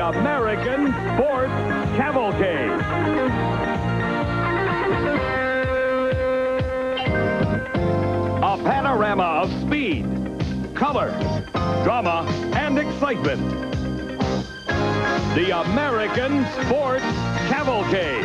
American Sports Cavalcade. A panorama of speed, color, drama, and excitement. The American Sports Cavalcade.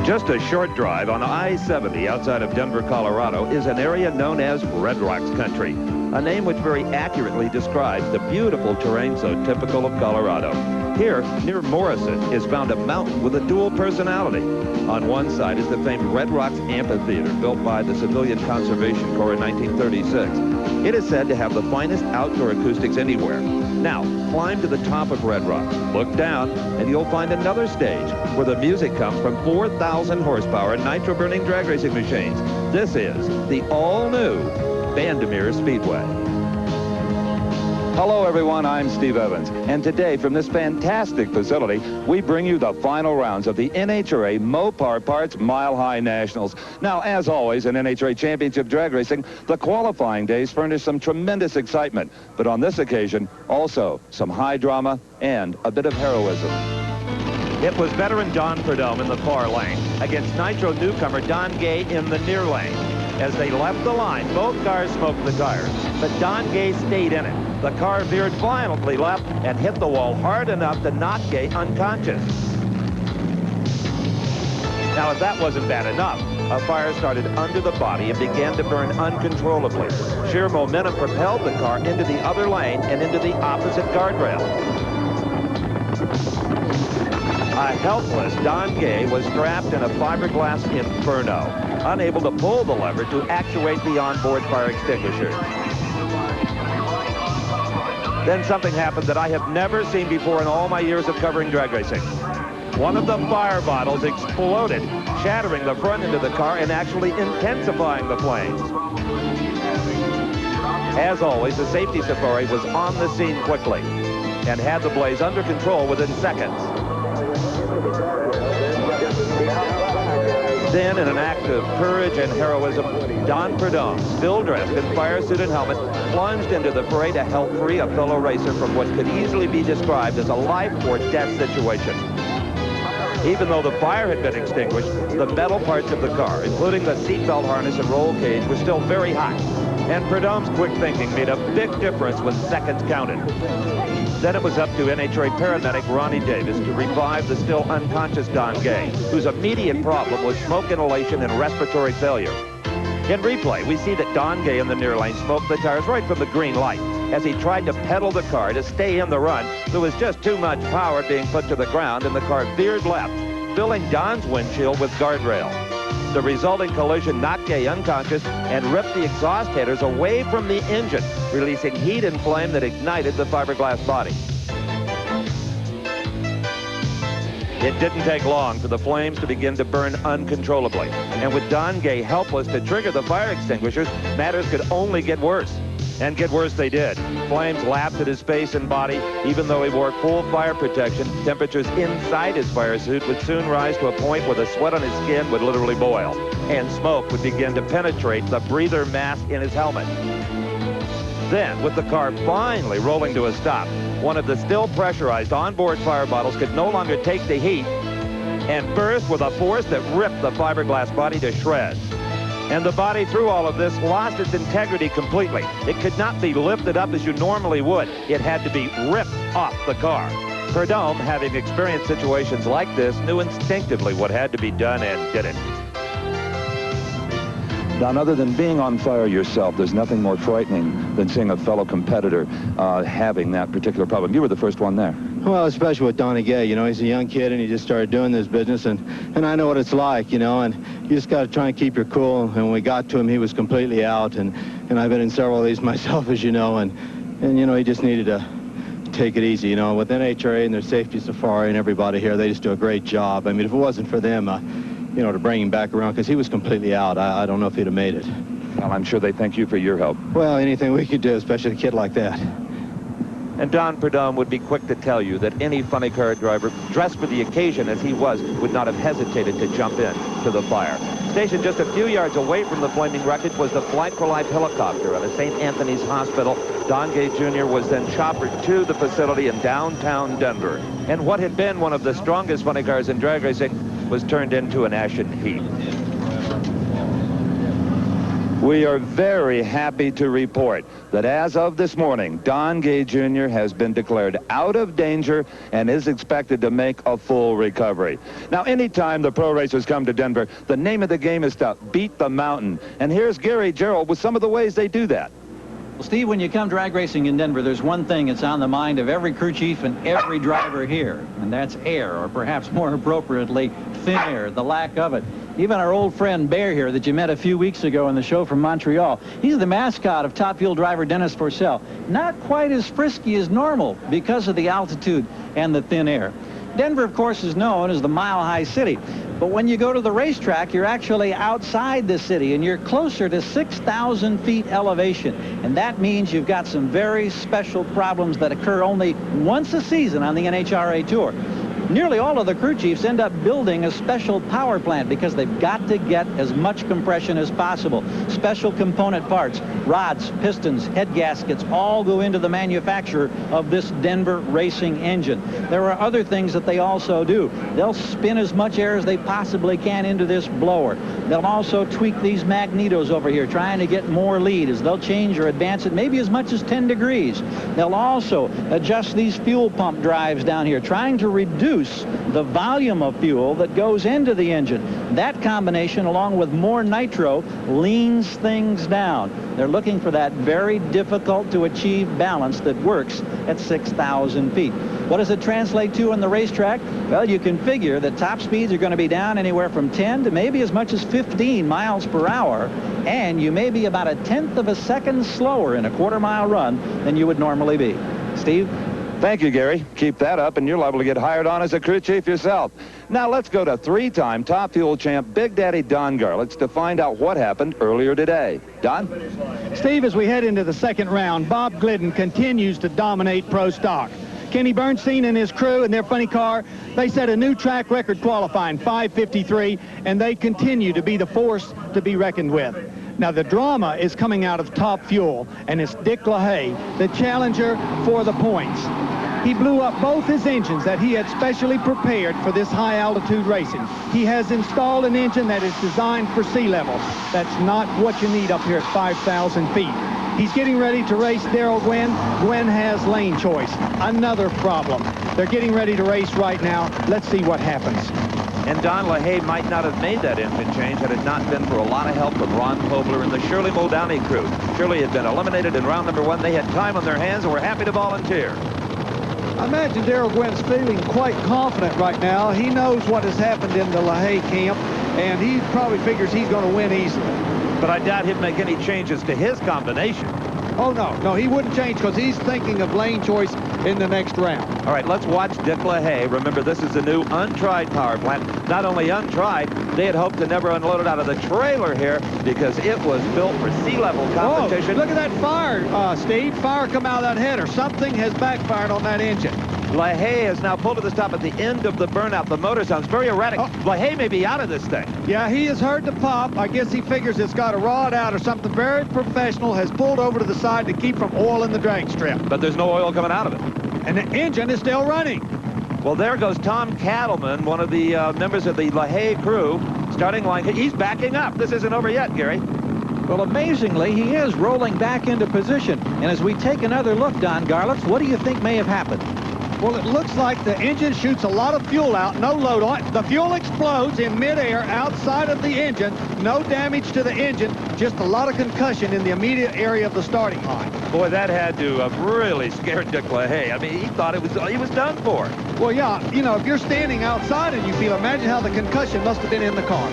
Just a short drive on I-70 outside of Denver, Colorado, is an area known as Red Rocks Country, a name which very accurately describes the beautiful terrain so typical of Colorado. Here, near Morrison, is found a mountain with a dual personality. On one side is the famed Red Rocks Amphitheater, built by the Civilian Conservation Corps in 1936. It is said to have the finest outdoor acoustics anywhere. Now, climb to the top of Red Rocks, look down, and you'll find another stage where the music comes from 4,000 horsepower nitro-burning drag racing machines. This is the all-new Vandermeer Speedway. Hello everyone, I'm Steve Evans, and today from this fantastic facility, we bring you the final rounds of the NHRA Mopar Parts Mile High Nationals. Now, as always in NHRA Championship drag racing, the qualifying days furnish some tremendous excitement, but on this occasion, also some high drama and a bit of heroism. It was veteran Don Prudhomme in the far lane against Nitro newcomer Don Gay in the near lane. As they left the line, both cars smoked the tires, but Don Gay stayed in it. The car veered violently left and hit the wall hard enough to knock Gay unconscious. Now, if that wasn't bad enough, a fire started under the body and began to burn uncontrollably. Sheer momentum propelled the car into the other lane and into the opposite guardrail. A helpless Don Gay was trapped in a fiberglass inferno, unable to pull the lever to actuate the onboard fire extinguisher. Then something happened that I have never seen before in all my years of covering drag racing. One of the fire bottles exploded, shattering the front end of the car and actually intensifying the flames. As always, the safety safari was on the scene quickly and had the blaze under control within seconds. Then, in an act of courage and heroism, Don Prudhomme, still dressed in fire suit and helmet, plunged into the fray to help free a fellow racer from what could easily be described as a life-or-death situation. Even though the fire had been extinguished, the metal parts of the car, including the seatbelt harness and roll cage, were still very hot. And Prudhomme's quick thinking made a big difference when seconds counted. Then it was up to NHRA paramedic Ronnie Davis to revive the still unconscious Don Gay, whose immediate problem was smoke inhalation and respiratory failure. In replay, we see that Don Gay in the near lane smoked the tires right from the green light. As he tried to pedal the car to stay in the run, there was just too much power being put to the ground, and the car veered left, filling Don's windshield with guardrail. The resulting collision knocked Gay unconscious and ripped the exhaust headers away from the engine, releasing heat and flame that ignited the fiberglass body. It didn't take long for the flames to begin to burn uncontrollably. And with Don Gay helpless to trigger the fire extinguishers, matters could only get worse. And get worse they did. Flames lapped at his face and body. Even though he wore full fire protection, temperatures inside his fire suit would soon rise to a point where the sweat on his skin would literally boil, and smoke would begin to penetrate the breather mask in his helmet. Then, with the car finally rolling to a stop, one of the still pressurized onboard fire bottles could no longer take the heat and burst with a force that ripped the fiberglass body to shreds. And the body, through all of this, lost its integrity completely. It could not be lifted up as you normally would. It had to be ripped off the car. Prudhomme, having experienced situations like this, knew instinctively what had to be done and did it. Don, other than being on fire yourself, there's nothing more frightening than seeing a fellow competitor having that particular problem. You were the first one there. Well, especially with Donnie Gay, you know, he's a young kid and he just started doing this business, and I know what it's like, you know, and you just got to try and keep your cool. And when we got to him, he was completely out, and I've been in several of these myself, as you know, and you know, he just needed to take it easy, you know. With NHRA and their safety safari and everybody here, they just do a great job. I mean, if it wasn't for them, you know, to bring him back around, because he was completely out, I don't know if he'd have made it. Well, I'm sure they thank you for your help. Well, anything we could do, especially a kid like that. And Don Prudhomme would be quick to tell you that any funny car driver, dressed for the occasion as he was, would not have hesitated to jump in to the fire. Stationed just a few yards away from the flaming wreckage was the Flight for Life helicopter out of St. Anthony's Hospital. Don Gay Jr. was then choppered to the facility in downtown Denver. And what had been one of the strongest funny cars in drag racing was turned into an ashen heap. We are very happy to report that as of this morning, Don Gay Jr. has been declared out of danger and is expected to make a full recovery. Now, anytime the pro racers come to Denver, the name of the game is to beat the mountain. And here's Gary Gerald with some of the ways they do that. Well, Steve, when you come drag racing in Denver, there's one thing that's on the mind of every crew chief and every driver here, and that's air, or perhaps more appropriately, thin air, the lack of it. Even our old friend Bear here that you met a few weeks ago on the show from Montreal, he's the mascot of Top Fuel driver Dennis Forcell. Not quite as frisky as normal because of the altitude and the thin air. Denver, of course, is known as the mile-high city. But when you go to the racetrack, you're actually outside the city, and you're closer to 6,000 feet elevation. And that means you've got some very special problems that occur only once a season on the NHRA Tour. Nearly all of the crew chiefs end up building a special power plant because they've got to get as much compression as possible. Special component parts, rods, pistons, head gaskets, all go into the manufacture of this Denver racing engine. There are other things that they also do. They'll spin as much air as they possibly can into this blower. They'll also tweak these magnetos over here, trying to get more lead as they'll change or advance it maybe as much as 10 degrees. They'll also adjust these fuel pump drives down here, trying to reduce the volume of fuel that goes into the engine. That combination, along with more nitro, leans things down. They're looking for that very difficult to achieve balance that works at 6,000 feet. What does it translate to on the racetrack? Well, you can figure that top speeds are going to be down anywhere from 10 to maybe as much as 15 miles per hour, and you may be about 1/10 of a second slower in a quarter-mile run than you would normally be. Steve? Thank you, Gary. Keep that up, and you're liable to get hired on as a crew chief yourself. Now, let's go to three-time Top Fuel champ Big Daddy Don Garlits to find out what happened earlier today. Don? Steve, as we head into the second round, Bob Glidden continues to dominate pro stock. Kenny Bernstein and his crew and their funny car, they set a new track record qualifying, 5:53, and they continue to be the force to be reckoned with. Now, the drama is coming out of Top Fuel, and it's Dick LaHaye, the challenger for the points. He blew up both his engines that he had specially prepared for this high-altitude racing. He has installed an engine that is designed for sea level. That's not what you need up here at 5,000 feet. He's getting ready to race Darrell Gwynn. Gwynn has lane choice. Another problem. They're getting ready to race right now. Let's see what happens. And Don LaHaye might not have made that engine change had it not been for a lot of help from Ron Kobler and the Shirley Muldowney crew. Shirley had been eliminated in round number 1. They had time on their hands and were happy to volunteer. I imagine Darrell Gwynn's feeling quite confident right now. He knows what has happened in the LaHaye camp, and he probably figures he's going to win easily. But I doubt he'd make any changes to his combination. Oh, no, he wouldn't change because he's thinking of lane choice in the next round. All right, let's watch Dick LaHaye. Remember, this is a new untried power plant. Not only untried, they had hoped to never unload it out of the trailer here because it was built for sea-level competition. Oh, look at that fire, Steve. Fire come out of that header. Something has backfired on that engine. LaHaye has now pulled to the stop at the end of the burnout. The motor sounds very erratic. Oh. LaHaye may be out of this thing. Yeah, he has heard the pop. I guess he figures it's got a rod out or something. Very professional, has pulled over to the side to keep from oiling the drag strip. But there's no oil coming out of it. And the engine is still running. Well, there goes Tom Cattleman, one of the members of the LaHaye crew, starting line. He's backing up. This isn't over yet, Gary. Well, amazingly, he is rolling back into position. And as we take another look, Don Garlits, what do you think may have happened? Well, it looks like the engine shoots a lot of fuel out, no load on it. The fuel explodes in midair outside of the engine. No damage to the engine, just a lot of concussion in the immediate area of the starting line. Boy, that had to have really scared Dick LaHaye. I mean, he thought he was done for. Well, yeah, you know, if you're standing outside and you feel, imagine how the concussion must have been in the car.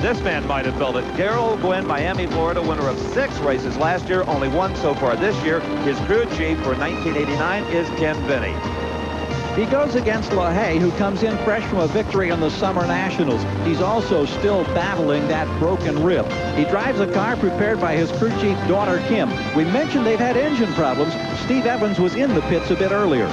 This man might have felt it. Darrell Gwynn, Miami, Florida, winner of 6 races last year, only 1 so far this year. His crew chief for 1989 is Ken Binney. He goes against LaHaye, who comes in fresh from a victory on the Summer Nationals. He's also still battling that broken rib. He drives a car prepared by his crew chief daughter, Kim. We mentioned they've had engine problems. Steve Evans was in the pits a bit earlier.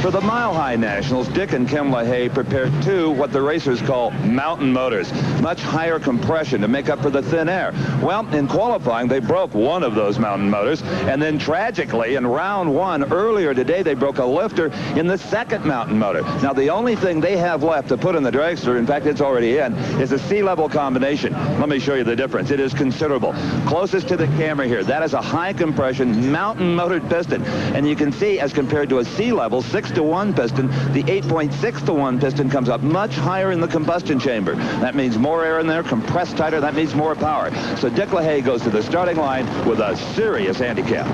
For the Mile High Nationals, Dick and Kim LaHaye prepared two what the racers call mountain motors, much higher compression to make up for the thin air. Well, in qualifying, they broke one of those mountain motors, and then tragically, in round one earlier today, they broke a lifter in the second mountain motor. Now, the only thing they have left to put in the dragster, in fact, it's already in, is a sea-level combination. Let me show you the difference. It is considerable. Closest to the camera here, that is a high-compression, mountain-motored piston, and you can see, as compared to a sea-level 6-to-1 piston, the 8.6-to-1 piston comes up much higher in the combustion chamber. That means more air in there, compressed tighter. That means more power. So Dick LaHaye goes to the starting line with a serious handicap.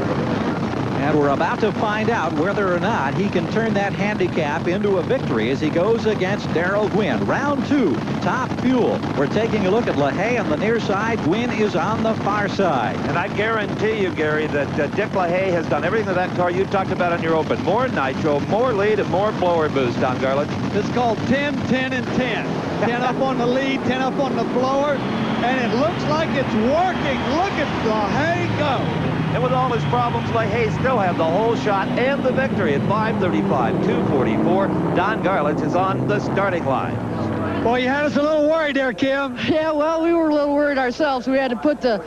And we're about to find out whether or not he can turn that handicap into a victory as he goes against Darrell Gwynn. Round two, top fuel. We're taking a look at LaHaye on the near side. Gwynn is on the far side. And I guarantee you, Gary, that Dick LaHaye has done everything to that car you talked about on your open. More nitro, more lead, and more blower boost, Don Garlits. It's called 10, 10, and 10. 10 up on the lead, 10 up on the blower, and it looks like it's working. Look at LaHaye go. And with all his problems, LaHaye still had the whole shot and the victory at 5:35, 2:44. Don Garlits is on the starting line. Boy, you had us a little worried there, Kim. Yeah, well, we were a little worried ourselves. We had to put the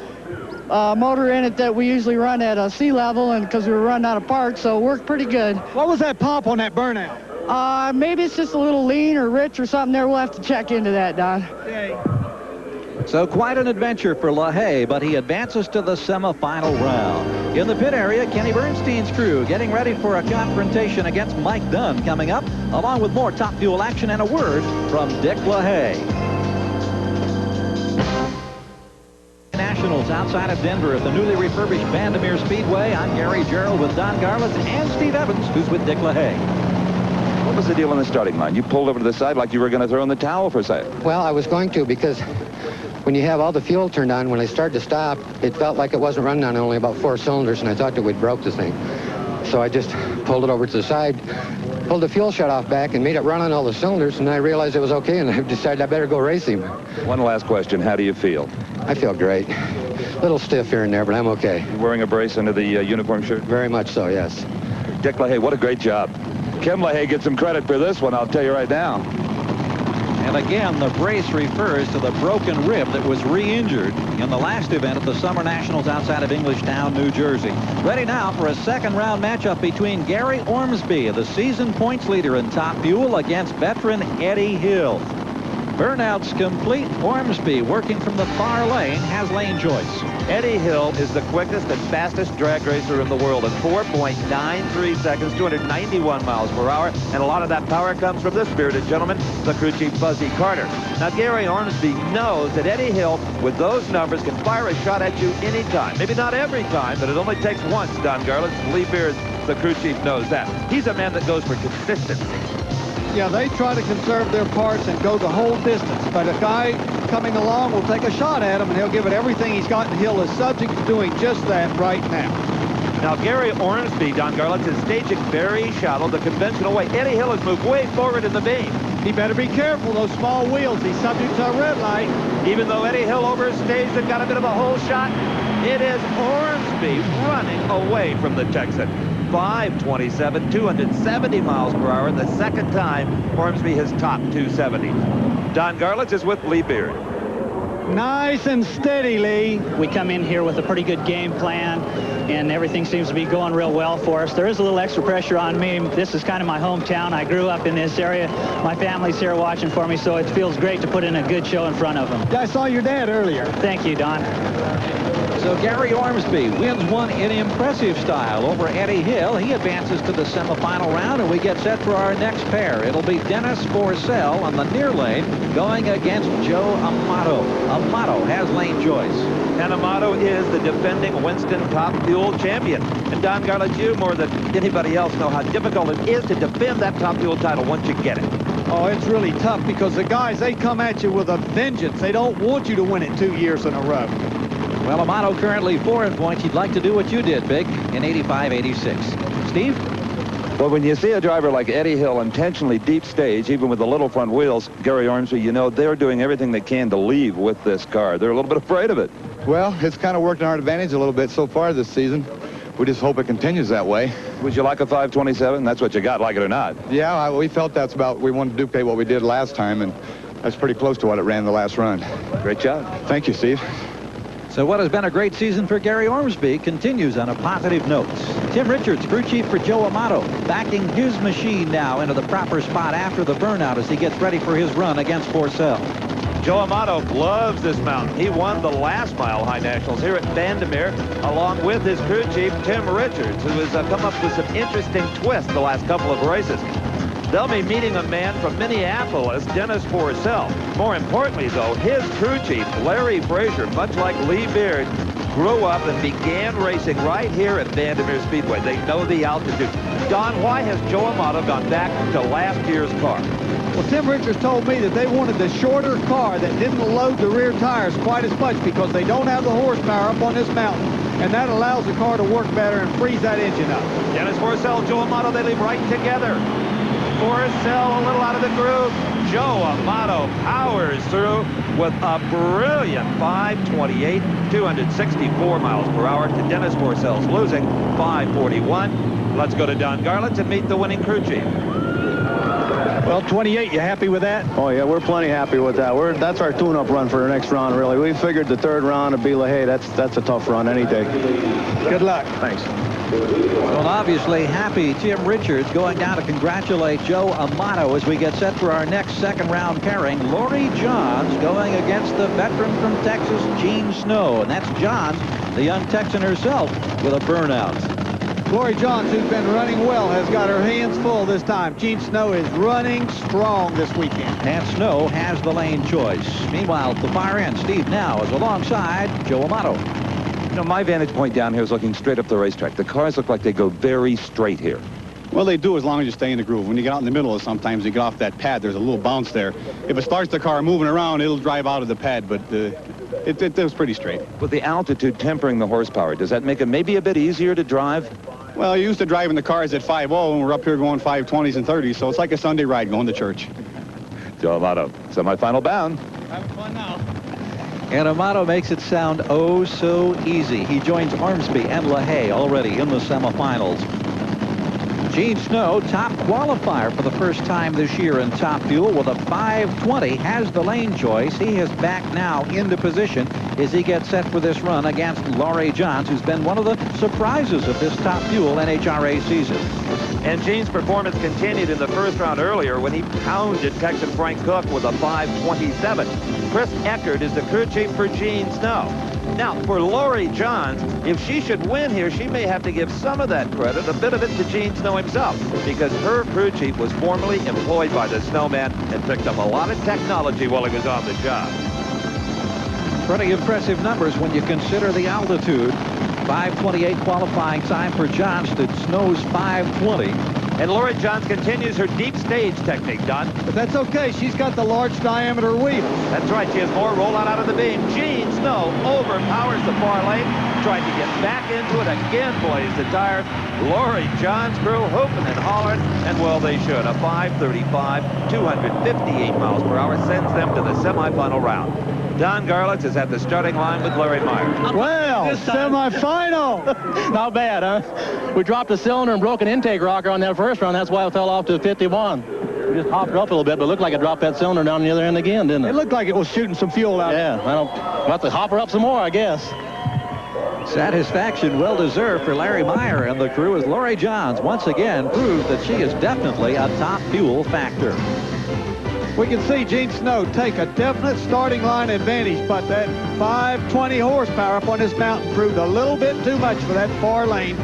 motor in it that we usually run at sea level, and because we were running out of parts, so it worked pretty good. What was that pop on that burnout? Maybe it's just a little lean or rich or something there. We'll have to check into that, Don. Okay. So quite an adventure for LaHaye, but he advances to the semifinal round. In the pit area, Kenny Bernstein's crew getting ready for a confrontation against Mike Dunn coming up, along with more Top Fuel action and a word from Dick LaHaye. Nationals outside of Denver at the newly refurbished Vandermeer Speedway. I'm Gary Gerald with Don Garlits and Steve Evans, who's with Dick LaHaye. What was the deal on the starting line? You pulled over to the side like you were going to throw in the towel for a second. Well, I was going to, because when you have all the fuel turned on, when I started to stop, it felt like it wasn't running on only about 4 cylinders, and I thought that we'd broke the thing. So I just pulled it over to the side, pulled the fuel shutoff back, and made it run on all the cylinders, and I realized it was okay, and I decided I better go race him. One last question. How do you feel? I feel great. A little stiff here and there, but I'm okay. You wearing a brace under the uniform shirt? Very much so, yes. Dick LaHaye, what a great job. Kim LaHaye gets some credit for this one, I'll tell you right now. And again, the brace refers to the broken rib that was re-injured in the last event at the Summer Nationals outside of Englishtown, New Jersey. Ready now for a second-round matchup between Gary Ormsby, the season points leader in Top Fuel, against veteran Eddie Hill. Burnouts complete. Ormsby working from the far lane has lane choice. Eddie Hill is the quickest and fastest drag racer in the world at 4.93 seconds, 291 miles per hour, and a lot of that power comes from this spirited gentleman, the crew chief Buzzy Carter. Now, Gary Ormsby knows that Eddie Hill, with those numbers, can fire a shot at you anytime. Maybe not every time, but it only takes once, Don Garlits. Lee Beers, the crew chief, knows that. He's a man that goes for consistency. Yeah, they try to conserve their parts and go the whole distance. But a guy coming along will take a shot at him, and he'll give it everything he's got, and Hill is subject to doing just that right now. Now, Gary Ormsby, Don Garlits, is staging very shallow, the conventional way. Eddie Hill has moved way forward in the beam. He better be careful, those small wheels. He's subject to a red light. Even though Eddie Hill overstaged and got a bit of a hole shot, it is Ormsby running away from the Texan. 5:27, 270 miles per hour. The second time Ormsby has topped 270. Don Garlits is with Lee Beard. Nice and steady, Lee. We come in here with a pretty good game plan, and everything seems to be going real well for us. There is a little extra pressure on me. This is kind of my hometown. I grew up in this area. My family's here watching for me, so it feels great to put in a good show in front of them. Yeah, I saw your dad earlier. Thank you, Don. So Gary Ormsby wins one in impressive style over Eddie Hill. He advances to the semifinal round, and we get set for our next pair. It'll be Dennis Forcell on the near lane going against Joe Amato. Amato has lane choice. And Amato is the defending Winston Top Fuel champion. And Don Garlits, you more than anybody else know how difficult it is to defend that Top Fuel title once you get it. Oh, it's really tough because the guys, they come at you with a vengeance. They don't want you to win it 2 years in a row. Well, Amato currently 4 in points. He'd like to do what you did, Big, in 85-86. Steve? Well, when you see a driver like Eddie Hill intentionally deep stage, even with the little front wheels, Gary Ormsby, you know they're doing everything they can to leave with this car. They're a little bit afraid of it. Well, it's kind of worked in our advantage a little bit so far this season. we just hope it continues that way. Would you like a 527? That's what you got, like it or not. Yeah, we felt that's about, we wanted to duplicate what we did last time, and that's pretty close to what it ran the last run. Great job. Thank you, Steve. So what has been a great season for Gary Ormsby continues on a positive note. Tim Richards, crew chief for Joe Amato, backing his machine now into the proper spot after the burnout as he gets ready for his run against Porcel. Joe Amato loves this mountain. He won the last Mile High Nationals here at Vandermeer, along with his crew chief, Tim Richards, who has come up with some interesting twists the last couple of races. They'll be meeting a man from Minneapolis, Dennis Porcel. More importantly, though, his crew chief, Larry Frazier, much like Lee Beard, grew up and began racing right here at Vandermeer Speedway. They know the altitude. Don, why has Joe Amato gone back to last year's car? Well, Tim Richards told me that they wanted the shorter car that didn't load the rear tires quite as much because they don't have the horsepower up on this mountain, and that allows the car to work better and frees that engine up. Dennis Porcel, Joe Amato, they leave right together. Porcel a little out of the groove. Joe Amato powers through with a brilliant 528, 264 miles per hour to Dennis Porcel's losing 541. Let's go to Don Garlits and meet the winning crew chief. Well, 28, you happy with that? Oh, yeah, we're plenty happy with that. That's our tune-up run for the next round, really. We figured the third round would be LaHaye. That's a tough run any day. Good luck. Thanks. Well, obviously happy Tim Richards going down to congratulate Joe Amato as we get set for our next second-round pairing. Lori Johns going against the veteran from Texas, Gene Snow. And that's Johns, the young Texan herself, with a burnout. Lori Johns, who's been running well, has got her hands full this time. Gene Snow is running strong this weekend. And Snow has the lane choice. Meanwhile, at the far end, Steve Now is alongside Joe Amato. You know, my vantage point down here is looking straight up the racetrack. The cars look like they go very straight here. Well, they do as long as you stay in the groove. When you get out in the middle, sometimes you get off that pad, there's a little bounce there. If it starts the car moving around, it'll drive out of the pad, but it was pretty straight. With the altitude tempering the horsepower, does that make it maybe a bit easier to drive? Well, you used to driving the cars at 5.0, and we're up here going 5.20s and 30s, so it's like a Sunday ride going to church. Joe Amato, semi-final bound. Having fun now. And Amato makes it sound oh so easy. He joins Ormsby and LaHaye already in the semifinals. Gene Snow, top qualifier for the first time this year in Top Fuel with a 520, has the lane choice. He is back now into position as he gets set for this run against Lori Johns, who's been one of the surprises of this Top Fuel NHRA season. And Gene's performance continued in the first round earlier when he pounded Texan Frank Cook with a 527. Chris Eckert is the crew chief for Gene Snow. Now, for Lori Johns, if she should win here, she may have to give some of that credit, a bit of it, to Gene Snow himself, because her crew chief was formerly employed by the Snowman and picked up a lot of technology while he was on the job. Pretty impressive numbers when you consider the altitude. 5:28 qualifying time for Johns to Snow's 5:20. And Lori Johns continues her deep stage technique, Don. But that's okay. She's got the large diameter wheels. That's right. She has more rollout out of the beam. Gene Snow overpowers the far lane. Tried to get back into it again, blazed the tires. Lori Johns' crew hooping and hollering, and well, they should. A 535, 258 miles per hour sends them to the semifinal round. Don Garlits is at the starting line with Larry Meyer. Well, semifinal. Not bad, huh? We dropped a cylinder and broke an intake rocker on that first run. That's why it fell off to 51. We just hopped up a little bit, but it looked like it dropped that cylinder down the other end again, didn't it? It looked like it was shooting some fuel out. Yeah, we'll have to hop her up some more, I guess. Satisfaction well-deserved for Larry Meyer and the crew as Lori Johns once again proves that she is definitely a top fuel factor. We can see Gene Snow take a definite starting line advantage, but that 520 horsepower up on this mountain proved a little bit too much for that far lane.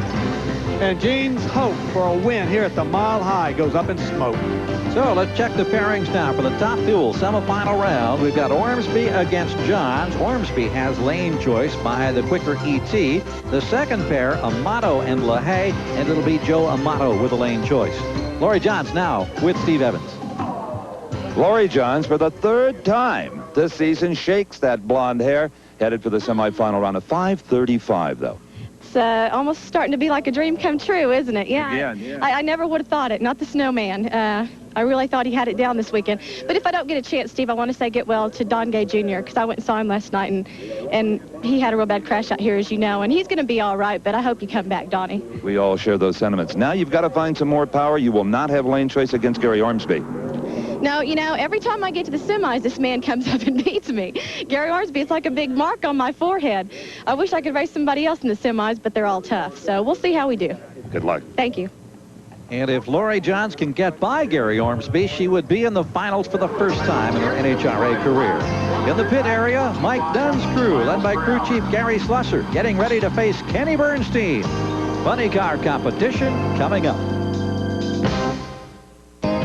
And Gene's hope for a win here at the Mile High goes up in smoke. So let's check the pairings now for the Top Fuel semifinal round. We've got Ormsby against Johns. Ormsby has lane choice by the quicker ET. The second pair, Amato and LaHaye, and it'll be Joe Amato with a lane choice. Lori Johns now with Steve Evans. Lori Johns, for the third time this season, shakes that blonde hair, headed for the semifinal round. Of 5:35, though. It's almost starting to be like a dream come true, isn't it? Yeah. Again, yeah. I never would have thought it. Not the snowman. I really thought he had it down this weekend. But if I don't get a chance, Steve, I want to say get well to Don Gay Jr. because I went and saw him last night, and he had a real bad crash out here, as you know, and he's going to be all right, but I hope you come back, Donnie. We all share those sentiments. Now you've got to find some more power. You will not have lane choice against Gary Ormsby. No, you know, every time I get to the semis, this man comes up and beats me. Gary Ormsby, it's like a big mark on my forehead. I wish I could race somebody else in the semis, but they're all tough. So we'll see how we do. Good luck. Thank you. And if Lori Johns can get by Gary Ormsby, she would be in the finals for the first time in her NHRA career. In the pit area, Mike Dunn's crew, led by crew chief Gary Slusser, getting ready to face Kenny Bernstein. Funny car competition coming up.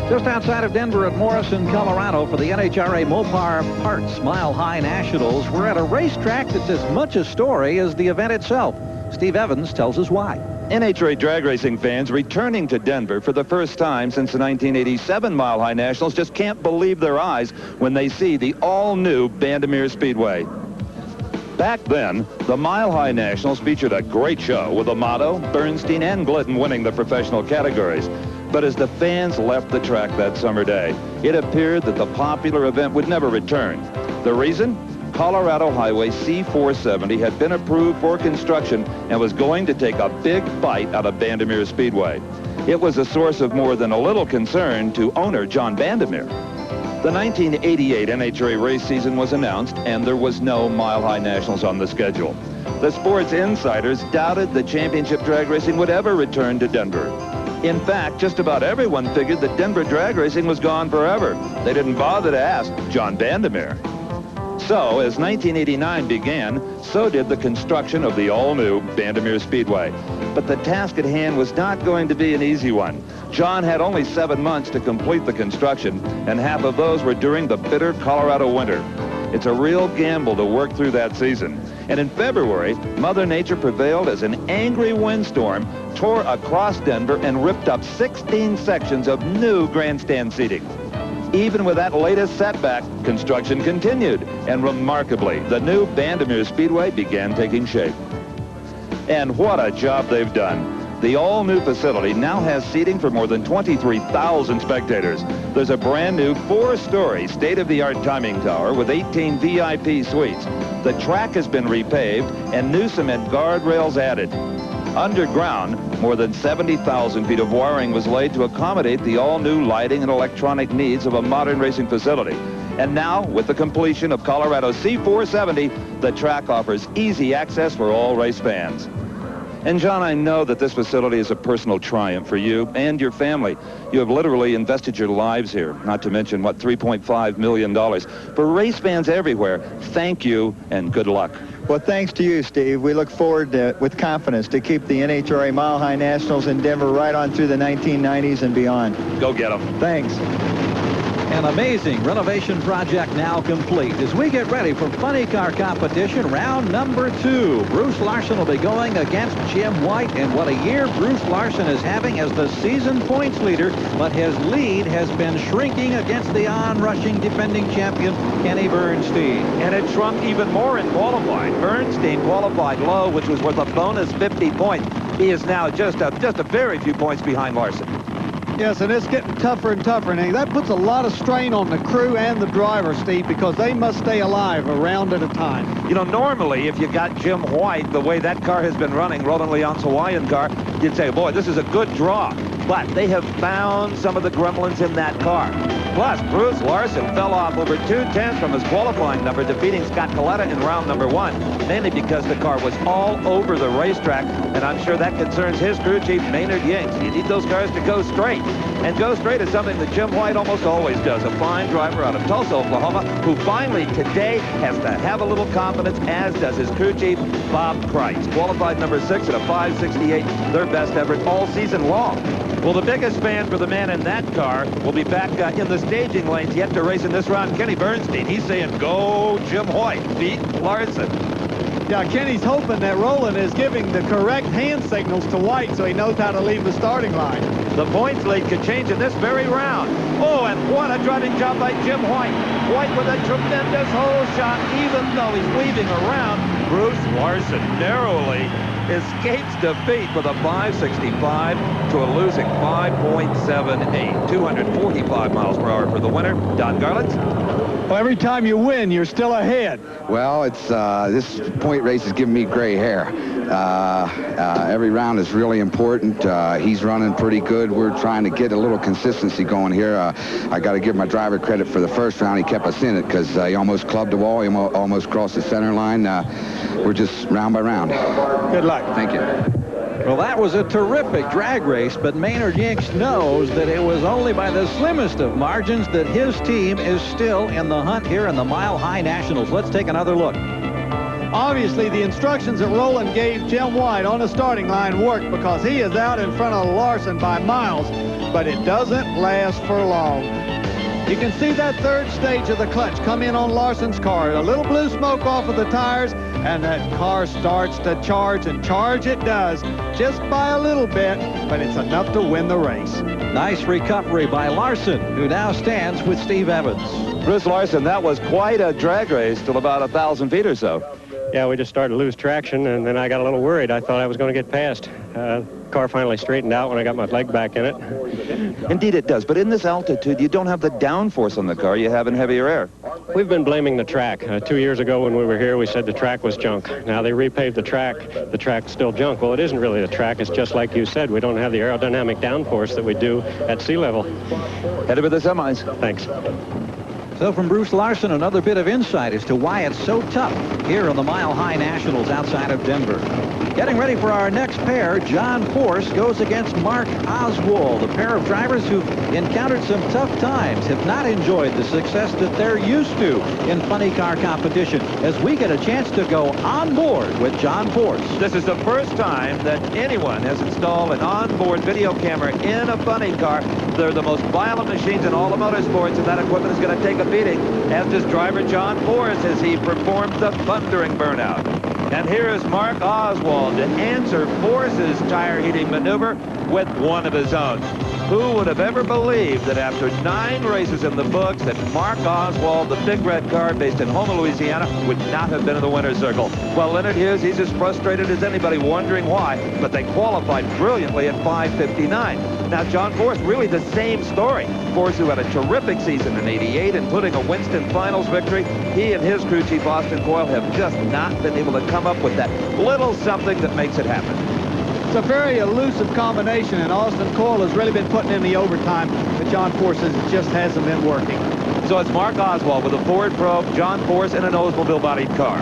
Just outside of Denver at Morrison, Colorado for the NHRA Mopar Parts Mile High Nationals. We're at a racetrack that's as much a story as the event itself. Steve Evans tells us why. NHRA drag racing fans returning to Denver for the first time since the 1987 Mile High Nationals just can't believe their eyes when they see the all-new Bandimere Speedway. Back then, the Mile High Nationals featured a great show with Amato, Bernstein, and Glidden winning the professional categories. But as the fans left the track that summer day, it appeared that the popular event would never return. The reason? Colorado Highway C-470 had been approved for construction and was going to take a big bite out of Bandimere Speedway. It was a source of more than a little concern to owner John Bandimere. The 1988 NHRA race season was announced, and there was no Mile High Nationals on the schedule. The sports insiders doubted that championship drag racing would ever return to Denver. In fact, just about everyone figured that Denver drag racing was gone forever. They didn't bother to ask John Bandimere. So, as 1989 began, so did the construction of the all-new Bandimere Speedway. But the task at hand was not going to be an easy one. John had only 7 months to complete the construction, and half of those were during the bitter Colorado winter. It's a real gamble to work through that season. And in February, Mother Nature prevailed as an angry windstorm tore across Denver and ripped up 16 sections of new grandstand seating. Even with that latest setback, construction continued, and remarkably, the new Bandimere Speedway began taking shape. And what a job they've done. The all-new facility now has seating for more than 23,000 spectators. There's a brand-new 4-story state-of-the-art timing tower with 18 VIP suites. The track has been repaved and new cement guardrails added. Underground, more than 70,000 feet of wiring was laid to accommodate the all-new lighting and electronic needs of a modern racing facility. And now, with the completion of Colorado C-470, the track offers easy access for all race fans. And John, I know that this facility is a personal triumph for you and your family. You have literally invested your lives here, not to mention, what, $3.5 million. For race fans everywhere, thank you and good luck. Well, thanks to you, Steve. We look forward with confidence to keep the NHRA Mile High Nationals in Denver right on through the 1990s and beyond. Go get them. Thanks. An amazing renovation project now complete as we get ready for funny car competition round number 2. Bruce Larson will be going against Jim White, and what a year Bruce Larson is having as the season points leader, but his lead has been shrinking against the on-rushing defending champion Kenny Bernstein. And it shrunk even more in qualifying. Bernstein qualified low, which was worth a bonus 50 points. He is now just a very few points behind Larson. Yes, and it's getting tougher and tougher. And that puts a lot of strain on the crew and the driver, Steve, because they must stay alive a round at a time. You know, normally, if you got Jim White, the way that car has been running, Roland Leon's Hawaiian car, you'd say, boy, this is a good draw. But they have found some of the gremlins in that car. Plus, Bruce Larson fell off over 2/10 from his qualifying number, defeating Scott Coletta in round number 1, mainly because the car was all over the racetrack, and I'm sure that concerns his crew chief, Maynard Yanks. You need those cars to go straight. And go straight is something that Jim White almost always does, a fine driver out of Tulsa, Oklahoma, who finally today has to have a little confidence, as does his crew chief, Bob Kreitz. Qualified number 6 at a 568, their best effort all season long. Well, the biggest fan for the man in that car will be back in the staging lanes yet to race in this round, Kenny Bernstein. He's saying, go Jim White, beat Larson. Yeah, Kenny's hoping that Roland is giving the correct hand signals to White so he knows how to leave the starting line. The points lead could change in this very round. Oh, and what a driving job by Jim White. White with a tremendous hole shot, even though he's weaving around Bruce Larson narrowly. escapes defeat with a 565 to a losing 5.78. 245 miles per hour for the winner. Don Garlits. Well, every time you win, you're still ahead. Well, it's this point race is giving me gray hair. Every round is really important. He's running pretty good. We're trying to get a little consistency going here. I got to give my driver credit for the first round. He kept us in it because he almost clubbed the wall. He almost crossed the center line. We're just round by round. Good luck. Thank you. Well, that was a terrific drag race, but Maynard Yinks knows that it was only by the slimmest of margins that his team is still in the hunt here in the Mile High Nationals. Let's take another look. Obviously, the instructions that Roland gave Jim White on the starting line worked because he is out in front of Larson by miles, but it doesn't last for long. You can see that third stage of the clutch come in on Larson's car. A little blue smoke off of the tires, and that car starts to charge, and charge it does, just by a little bit, but it's enough to win the race. Nice recovery by Larson, who now stands with Steve Evans. Bruce Larson, that was quite a drag race till about 1,000 feet or so. Yeah, we just started to lose traction, and then I got a little worried. I thought I was going to get past. Car finally straightened out when I got my leg back in it. Indeed it does, but in this altitude, you don't have the downforce on the car you have in heavier air. We've been blaming the track. 2 years ago when we were here, we said the track was junk. Now they repaved the track. The track's still junk. Well, it isn't really the track. It's just like you said. We don't have the aerodynamic downforce that we do at sea level. Headed with the semis. Thanks. So from Bruce Larson, another bit of insight as to why it's so tough here on the Mile High Nationals outside of Denver. Getting ready for our next pair, John Force goes against Mark Oswald, a pair of drivers who've encountered some tough times, have not enjoyed the success that they're used to in funny car competition, as we get a chance to go on board with John Force. This is the first time that anyone has installed an onboard video camera in a funny car. They're the most violent machines in all of motorsports, and that equipment is going to take a beating, as does driver John Force as he performs the thundering burnout. And here is Mark Oswald to answer Force's tire heating maneuver with one of his own. Who would have ever believed that after 9 races in the books that Mark Oswald, the big red car based in Houma, Louisiana, would not have been in the winner's circle? Well, Leonard Hughes, he's as frustrated as anybody, wondering why, but they qualified brilliantly at 5:59. Now, John Force, really the same story. Force, who had a terrific season in '88, including a Winston Finals victory, he and his crew chief, Austin Coyle, have just not been able to come up with that little something that makes it happen. It's a very elusive combination, and Austin Coyle has really been putting in the overtime, but John Force just hasn't been working. So it's Mark Oswald with a Ford Probe, John Force in an Oldsmobile-bodied car.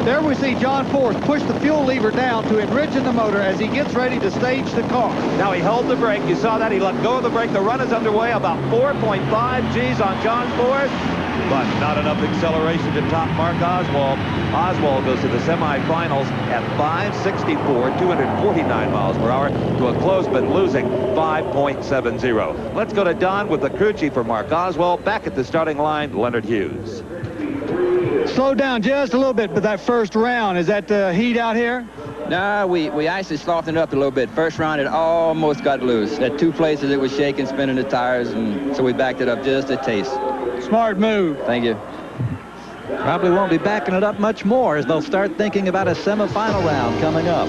There we see John Force push the fuel lever down to enrichen the motor as he gets ready to stage the car. Now he held the brake. You saw that. He let go of the brake. The run is underway. About 4.5 Gs on John Force, but not enough acceleration to top Mark Oswald. Oswald goes to the semifinals at 564, 249 miles per hour, to a close but losing 5.70. Let's go to Don with the crew chief for Mark Oswald. Back at the starting line, Leonard Hughes. Slow down just a little bit, but that first round, is that the heat out here? No, we actually softened it up a little bit. First round, it almost got loose. At 2 places, it was shaking, spinning the tires, and so we backed it up just a taste. Smart move. Thank you. Probably won't be backing it up much more as they'll start thinking about a semifinal round coming up.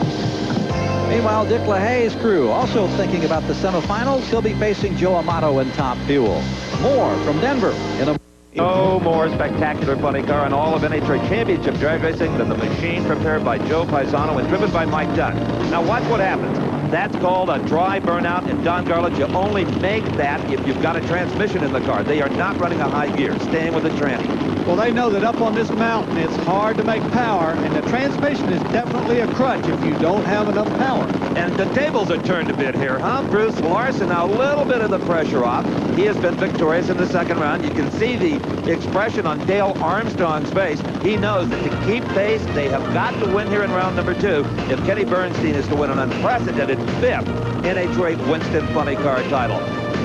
Meanwhile, Dick LaHaye's crew also thinking about the semifinals. He'll be facing Joe Amato in Top Fuel. More from Denver in a... No more spectacular funny car in all of NHRA Championship drag racing than the machine prepared by Joe Paisano and driven by Mike Dunn. Now watch what happens. That's called a dry burnout, and Don Garlits, you only make that if you've got a transmission in the car. They are not running a high gear, staying with the tranny. Well, they know that up on this mountain, it's hard to make power, and the transmission is definitely a crutch if you don't have enough power. And the tables are turned a bit here, huh? Bruce Larson, now a little bit of the pressure off. He has been victorious in the second round. You can see the expression on Dale Armstrong's face. He knows that to keep pace, they have got to win here in round number 2 if Kenny Bernstein is to win an unprecedented 5th NHRA Winston Funny Car title.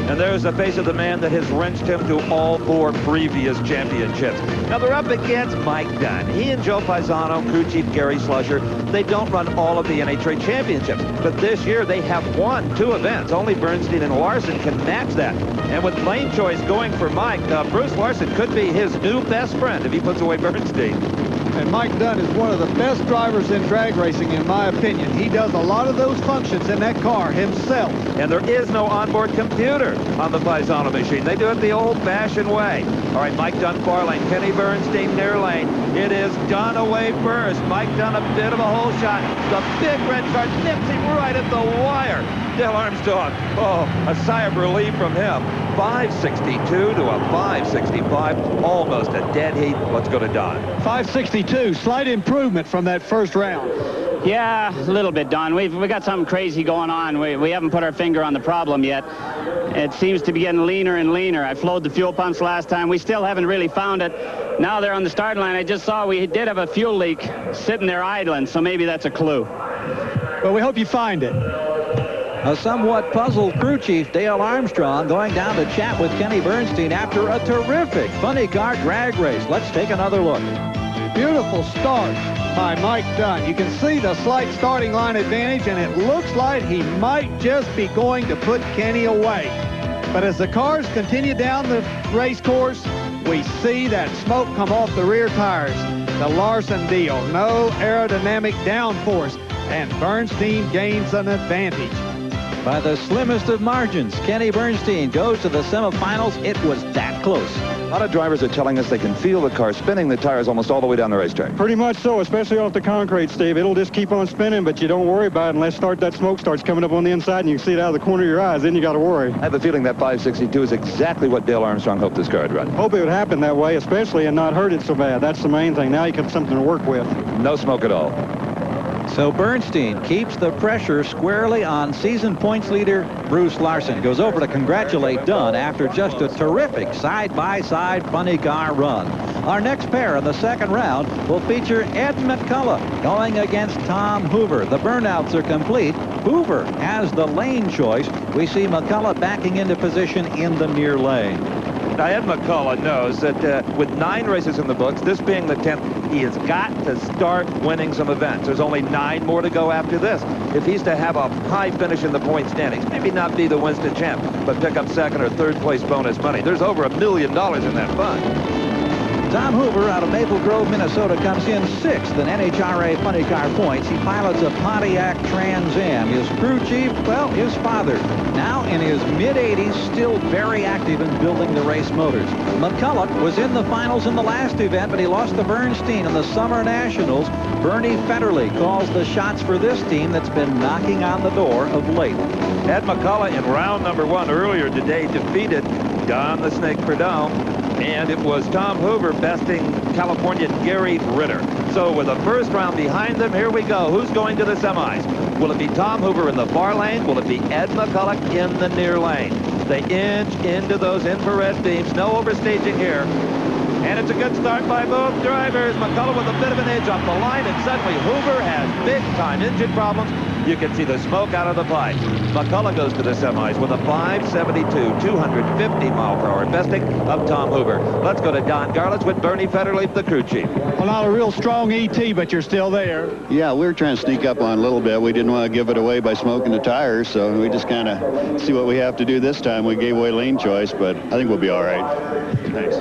And there's the face of the man that has wrenched him to all 4 previous championships. Now they're up against Mike Dunn. He and Joe Paisano, crew chief Gary Slusher, they don't run all of the NHRA championships. But this year they have won 2 events. Only Bernstein and Larson can match that. And with lane choice going for Mike, Bruce Larson could be his new best friend if he puts away Bernstein. And Mike Dunn is one of the best drivers in drag racing, in my opinion. He does a lot of those functions in that car himself. And there is no onboard computer on the Paisano machine. They do it the old-fashioned way. All right, Mike Dunn far lane, Kenny Bernstein near lane. It is Dunn away first. Mike Dunn a bit of a hole shot. The big red car nips him right at the wire. Dale Armstrong, a sigh of relief from him. 562 to a 565, almost a dead heat. Let's go to Don. 562, slight improvement from that first round. Yeah, a little bit, Don. We got something crazy going on. We haven't put our finger on the problem yet. It seems to be getting leaner and leaner. I flowed the fuel pumps last time. We still haven't really found it. Now they're on the start line. I just saw we did have a fuel leak sitting there idling, so maybe that's a clue. Well, we hope you find it. A somewhat puzzled crew chief, Dale Armstrong, going down to chat with Kenny Bernstein after a terrific funny car drag race. Let's take another look. Beautiful start by Mike Dunn. You can see the slight starting line advantage, and it looks like he might just be going to put Kenny away. But as the cars continue down the race course, we see that smoke come off the rear tires. The Larson deal, no aerodynamic downforce, and Bernstein gains an advantage. By the slimmest of margins, Kenny Bernstein goes to the semifinals. It was that close. A lot of drivers are telling us they can feel the car spinning the tires almost all the way down the racetrack. Pretty much so, especially off the concrete, Steve. It'll just keep on spinning, but you don't worry about it unless that smoke starts coming up on the inside and you can see it out of the corner of your eyes. Then you got to worry. I have a feeling that 562 is exactly what Dale Armstrong hoped this car would run. Hope it would happen that way, especially and not hurt it so bad. That's the main thing. Now you got something to work with. No smoke at all. So Bernstein keeps the pressure squarely on season points leader Bruce Larson. Goes over to congratulate Dunn after just a terrific side-by-side funny car run. Our next pair in the second round will feature Ed McCullough going against Tom Hoover. The burnouts are complete. Hoover has the lane choice. We see McCullough backing into position in the near lane. Now, Ed McCullough knows that with 9 races in the books, this being the 10th, he has got to start winning some events. There's only 9 more to go after this. If he's to have a high finish in the point standings, maybe not be the Winston champ, but pick up second or third place bonus money. There's over $1 million in that fund. Tom Hoover out of Maple Grove, Minnesota, comes in 6th in NHRA funny car points. He pilots a Pontiac Trans Am. His crew chief, well, his father, now in his mid-80s, still very active in building the race motors. McCullough was in the finals in the last event, but he lost to Bernstein in the Summer Nationals. Bernie Federley calls the shots for this team that's been knocking on the door of late. Ed McCullough in round number 1 earlier today defeated Don the Snake Prudhomme, and it was Tom Hoover besting Californian Gary Ritter. So with the first round behind them, here we go. Who's going to the semis? Will it be Tom Hoover in the far lane? Will it be Ed McCullough in the near lane? They inch into those infrared beams. No overstaging here. And it's a good start by both drivers. McCullough with a bit of an edge off the line, and suddenly Hoover has big-time engine problems. You can see the smoke out of the pipe. McCullough goes to the semis with a 572, 250 mile per hour besting of Tom Hoover. Let's go to Don Garlitz with Bernie Federley, the crew chief. Well, not a real strong ET, but you're still there. Yeah, we were trying to sneak up on a little bit. We didn't want to give it away by smoking the tires, so we just kind of see what we have to do this time. We gave away lane choice, but I think we'll be all right. Thanks.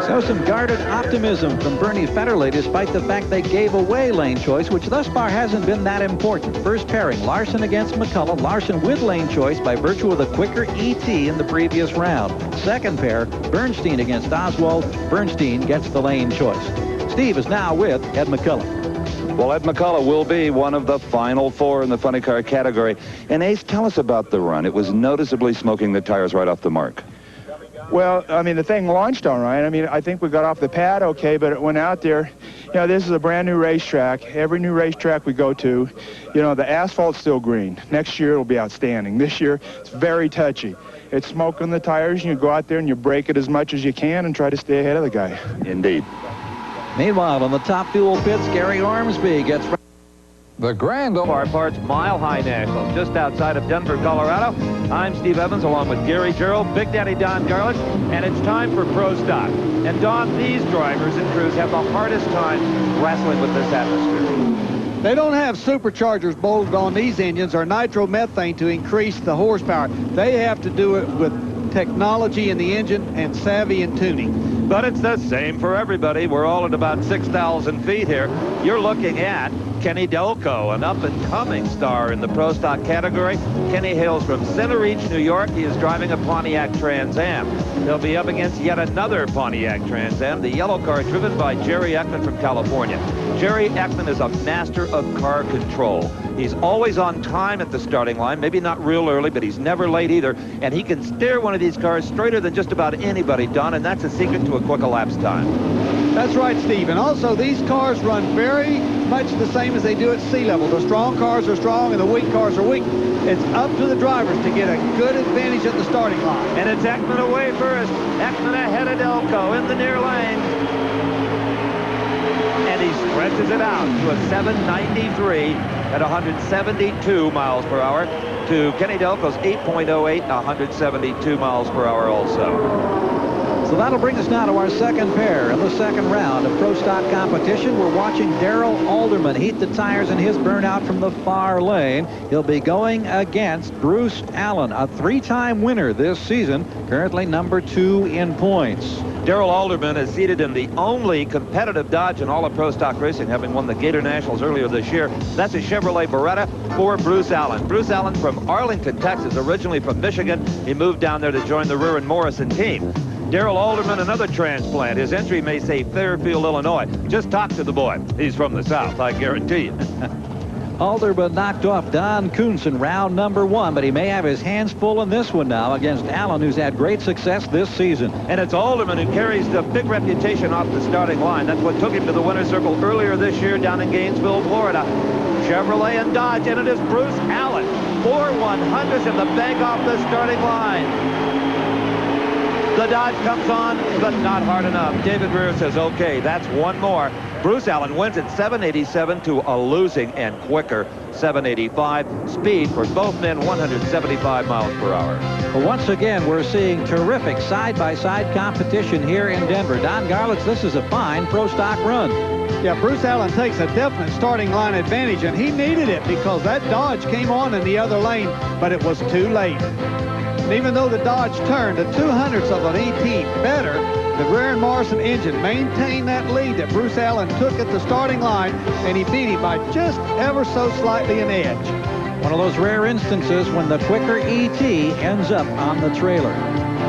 So some guarded optimism from Bernie Federley, despite the fact they gave away lane choice, which thus far hasn't been that important. First pairing, Larson against McCullough. Larson with lane choice by virtue of the quicker ET in the previous round. Second pair, Bernstein against Oswald. Bernstein gets the lane choice. Steve is now with Ed McCullough. Well, Ed McCullough will be one of the final 4 in the funny car category. And Ace, tell us about the run. It was noticeably smoking the tires right off the mark. Well, I mean, the thing launched all right. I mean, I think we got off the pad okay, but it went out there. You know, this is a brand new racetrack. Every new racetrack we go to, you know, the asphalt's still green. Next year it'll be outstanding. This year it's very touchy. It's smoking the tires, and you go out there and you brake it as much as you can and try to stay ahead of the guy. Indeed. Meanwhile, on the top fuel pits, Gary Ormsby gets... The Grand Mopar Parts Mile High National, just outside of Denver, Colorado. I'm Steve Evans, along with Gary Gerald, Big Daddy Don Garlitz, and it's time for Pro Stock. And Don, these drivers and crews have the hardest time wrestling with this atmosphere. They don't have superchargers bolted on these engines or nitromethane to increase the horsepower. They have to do it with technology in the engine and savvy in tuning. But it's the same for everybody. We're all at about 6,000 feet here. You're looking at Kenny Delco, an up-and-coming star in the Pro Stock category. Kenny hails from Center Reach, New York. He is driving a Pontiac Trans Am. He'll be up against yet another Pontiac Trans Am, the yellow car driven by Jerry Ekman from California. Jerry Ekman is a master of car control. He's always on time at the starting line, maybe not real early, but he's never late either. And he can steer one of these cars straighter than just about anybody, Don, and that's a secret to a quick elapsed time. That's right, Steve. And also, these cars run very much the same as they do at sea level. The strong cars are strong and the weak cars are weak. It's up to the drivers to get a good advantage at the starting line. And it's Ekman away first. Ekman ahead of Delco in the near lane. And he stretches it out to a 793 at 172 miles per hour to Kenny Delco's 8.08, 172 miles per hour also. So that'll bring us now to our second pair in the second round of Pro Stock competition. We're watching Darrell Alderman heat the tires in his burnout from the far lane. He'll be going against Bruce Allen, a three-time winner this season, currently number 2 in points. Darrell Alderman is seated in the only competitive Dodge in all of Pro Stock racing, having won the Gator Nationals earlier this year. That's a Chevrolet Beretta for Bruce Allen. Bruce Allen from Arlington, Texas, originally from Michigan. He moved down there to join the Ruhr and Morrison team. Darrell Alderman, another transplant. His entry may say Fairfield, Illinois. Just talk to the boy. He's from the South, I guarantee you. Alderman knocked off Don Kuntz in round number 1, but he may have his hands full in this one now against Allen, who's had great success this season. And it's Alderman who carries the big reputation off the starting line. That's what took him to the winner's circle earlier this year down in Gainesville, Florida. Chevrolet and Dodge, and it is Bruce Allen. 4 100s in the bank off the starting line. The Dodge comes on, but not hard enough. David Rear says, okay, that's one more. Bruce Allen wins at 787 to a losing and quicker 785. Speed for both men, 175 miles per hour. Well, once again, we're seeing terrific side-by-side competition here in Denver. Don Garlitz, this is a fine Pro Stock run. Yeah, Bruce Allen takes a definite starting line advantage, and he needed it because that Dodge came on in the other lane, but it was too late. And even though the Dodge turned to 2/100ths of an ET better, the Ruhr and Morrison engine maintained that lead that Bruce Allen took at the starting line, and he beat him by just ever so slightly an edge. One of those rare instances when the quicker ET ends up on the trailer.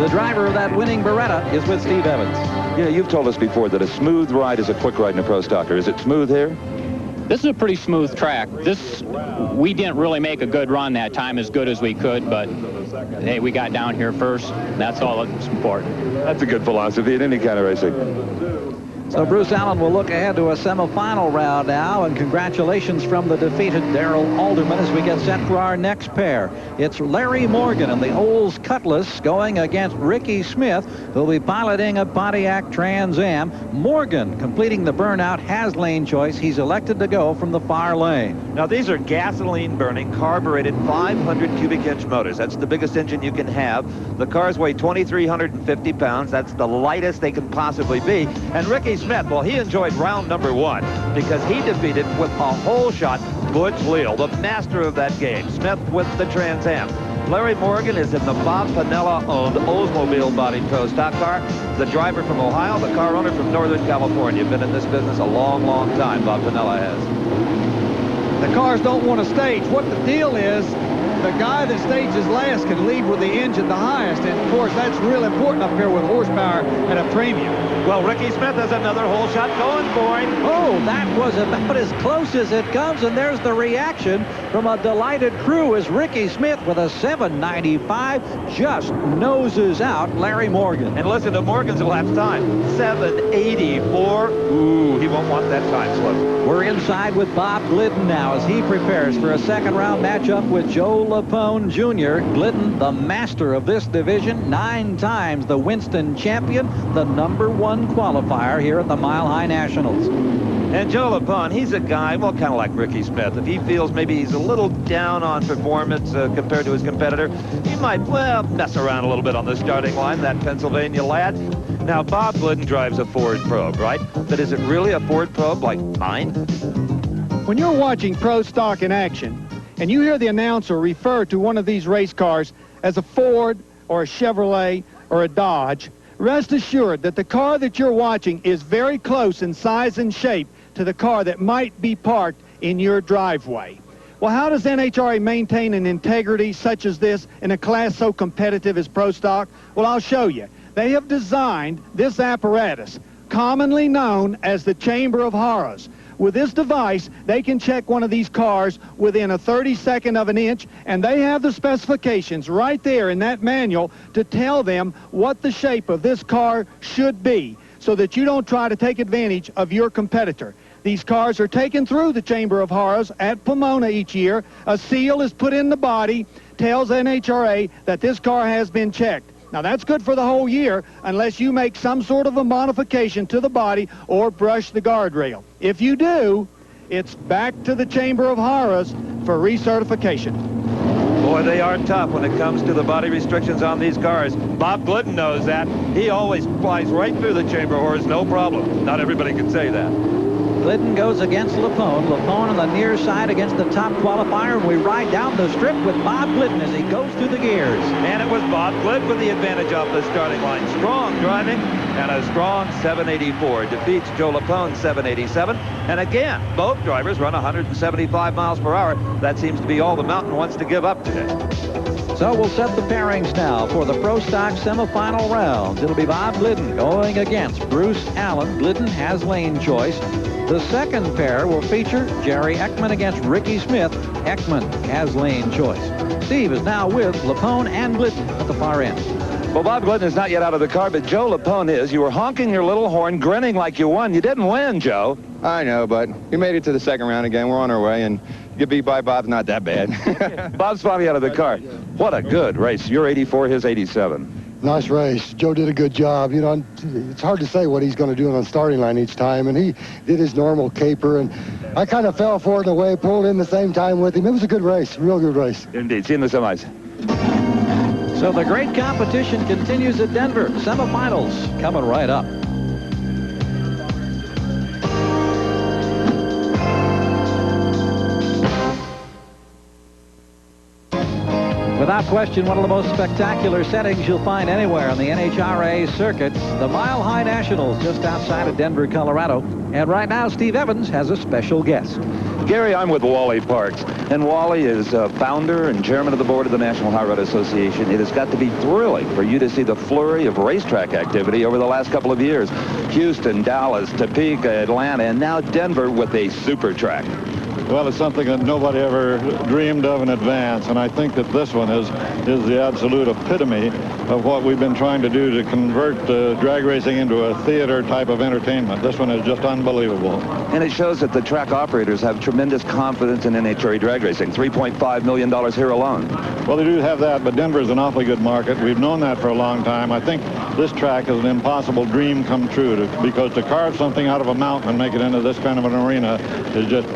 The driver of that winning Beretta is with Steve Evans. Yeah, you've told us before that a smooth ride is a quick ride in a Pro Stocker. Is it smooth here? This is a pretty smooth track. We didn't really make a good run that time, as good as we could, but hey, we got down here first. That's all that's important. That's a good philosophy in any kind of racing. So Bruce Allen will look ahead to a semifinal round now, and congratulations from the defeated Darrell Alderman as we get set for our next pair. It's Larry Morgan and the Olds Cutlass going against Ricky Smith, who'll be piloting a Pontiac Trans Am. Morgan, completing the burnout, has lane choice. He's elected to go from the far lane. Now, these are gasoline-burning, carbureted 500 cubic inch motors. That's the biggest engine you can have. The cars weigh 2,350 pounds. That's the lightest they can possibly be. And Ricky Smith, well, he enjoyed round number 1 because he defeated with a hole shot Butch Leal, the master of that game. Smith with the Trans Am. Larry Morgan is in the Bob Pinella-owned Oldsmobile body Pro Stock car. The driver from Ohio, the car owner from Northern California. Been in this business a long, long time, Bob Pinella has. The cars don't want to stage. What the deal is, the guy that stages last can lead with the engine the highest, and of course that's real important up here with horsepower at a premium. Well, Ricky Smith has another hole shot going for him. Oh, that was about as close as it comes, and there's the reaction from a delighted crew as Ricky Smith with a 795 just noses out Larry Morgan. And listen to Morgan's elapsed time, 784. Ooh, he won't want that time slip. We're inside with Bob Glidden now as he prepares for a second round matchup with Joe Lapone Jr. Glidden, the master of this division, 9 times the Winston champion, the #1 qualifier here at the Mile High Nationals. And Joe Lapone, he's a guy, well, kind of like Ricky Smith. If he feels maybe he's a little down on performance compared to his competitor, he might, well, mess around a little bit on the starting line, that Pennsylvania lad. Now, Bob Glidden drives a Ford Probe, right? But is it really a Ford Probe like mine? When you're watching Pro Stock in action, and you hear the announcer refer to one of these race cars as a Ford or a Chevrolet or a Dodge, Rest assured that the car that you're watching is very close in size and shape to the car that might be parked in your driveway. Well, how does NHRA maintain an integrity such as this in a class so competitive as Pro Stock? Well, I'll show you. They have designed this apparatus, commonly known as the Chamber of Horrors. With this device, they can check one of these cars within a 32nd of an inch, and they have the specifications right there in that manual to tell them what the shape of this car should be so that you don't try to take advantage of your competitor. These cars are taken through the Chamber of Horrors at Pomona each year. A seal is put in the body, tells NHRA that this car has been checked. Now, that's good for the whole year unless you make some sort of a modification to the body or brush the guardrail. If you do, it's back to the Chamber of Horrors for recertification. Boy, they are tough when it comes to the body restrictions on these cars. Bob Glidden knows that. He always flies right through the Chamber of Horrors, no problem. Not everybody can say that. Glidden goes against LaPone. LaPone on the near side against the top qualifier, and we ride down the strip with Bob Glidden as he goes through the gears. And it was Bob Glidden with the advantage off the starting line. Strong driving, and a strong 784 defeats Joe LaPone 787. And again, both drivers run 175 miles per hour. That seems to be all the mountain wants to give up today. So we'll set the pairings now for the Pro Stock semifinal rounds. It'll be Bob Glidden going against Bruce Allen. Glidden has lane choice. The second pair will feature Jerry Ekman against Ricky Smith. Ekman has lane choice. Steve is now with LaPone and Glidden at the far end. Well, Bob Glidden is not yet out of the car, but Joe LaPone is. You were honking your little horn, grinning like you won. You didn't win, Joe. I know, but we made it to the second round again. We're on our way, and get beat by Bob's not that bad. Bob's finally out of the car. What a good race. You're 84, his 87. Nice race. Joe did a good job. You know, it's hard to say what he's going to do on the starting line each time, and he did his normal caper, and I kind of fell for it in a way, pulled in the same time with him. It was a good race, real good race. Indeed. See you in the semis. So the great competition continues at Denver. Semifinals coming right up. Without question, one of the most spectacular settings you'll find anywhere on the NHRA circuit, the Mile High Nationals just outside of Denver, Colorado. And right now, Steve Evans has a special guest. Gary, I'm with Wally Parks, and Wally is founder and chairman of the board of the National High Road Association. It has got to be thrilling for you to see the flurry of racetrack activity over the last couple of years. Houston, Dallas, Topeka, Atlanta, and now Denver with a super track. Well, it's something that nobody ever dreamed of in advance, and I think that this one is the absolute epitome of what we've been trying to do to convert drag racing into a theater type of entertainment. This one is just unbelievable. And it shows that the track operators have tremendous confidence in NHRA drag racing. $3.5 million here alone. Well, they do have that, but Denver is an awfully good market. We've known that for a long time. I think this track is an impossible dream come true because to carve something out of a mountain and make it into this kind of an arena is just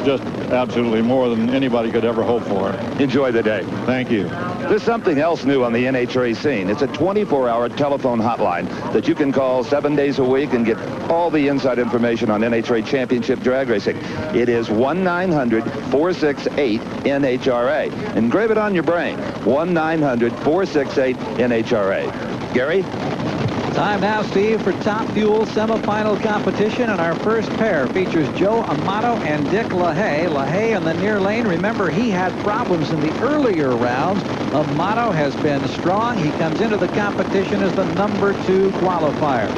absolutely more than anybody could ever hope for. Enjoy the day. Thank you. There's something else new on the NHRA scene. It's a 24-hour telephone hotline that you can call 7 days a week and get all the inside information on NHRA Championship drag racing. It is 1-900-468-NHRA. Engrave it on your brain. 1-900-468-NHRA. Gary? Time now, Steve, for Top Fuel semifinal competition, and our first pair features Joe Amato and Dick LaHaye. LaHaye in the near lane. Remember, he had problems in the earlier rounds. Amato has been strong. He comes into the competition as the #2 qualifier.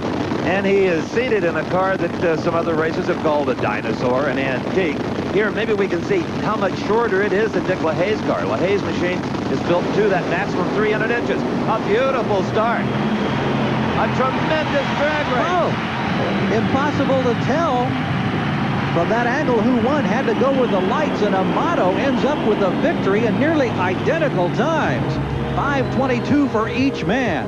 And he is seated in a car that some other racers have called a dinosaur, an antique. Here, maybe we can see how much shorter it is than Dick LaHaye's car. LaHaye's machine is built to that maximum 300 inches. A beautiful start. A tremendous drag race. Oh, impossible to tell from that angle who won. Had to go with the lights, and Amato ends up with a victory in nearly identical times. 5:22 for each man.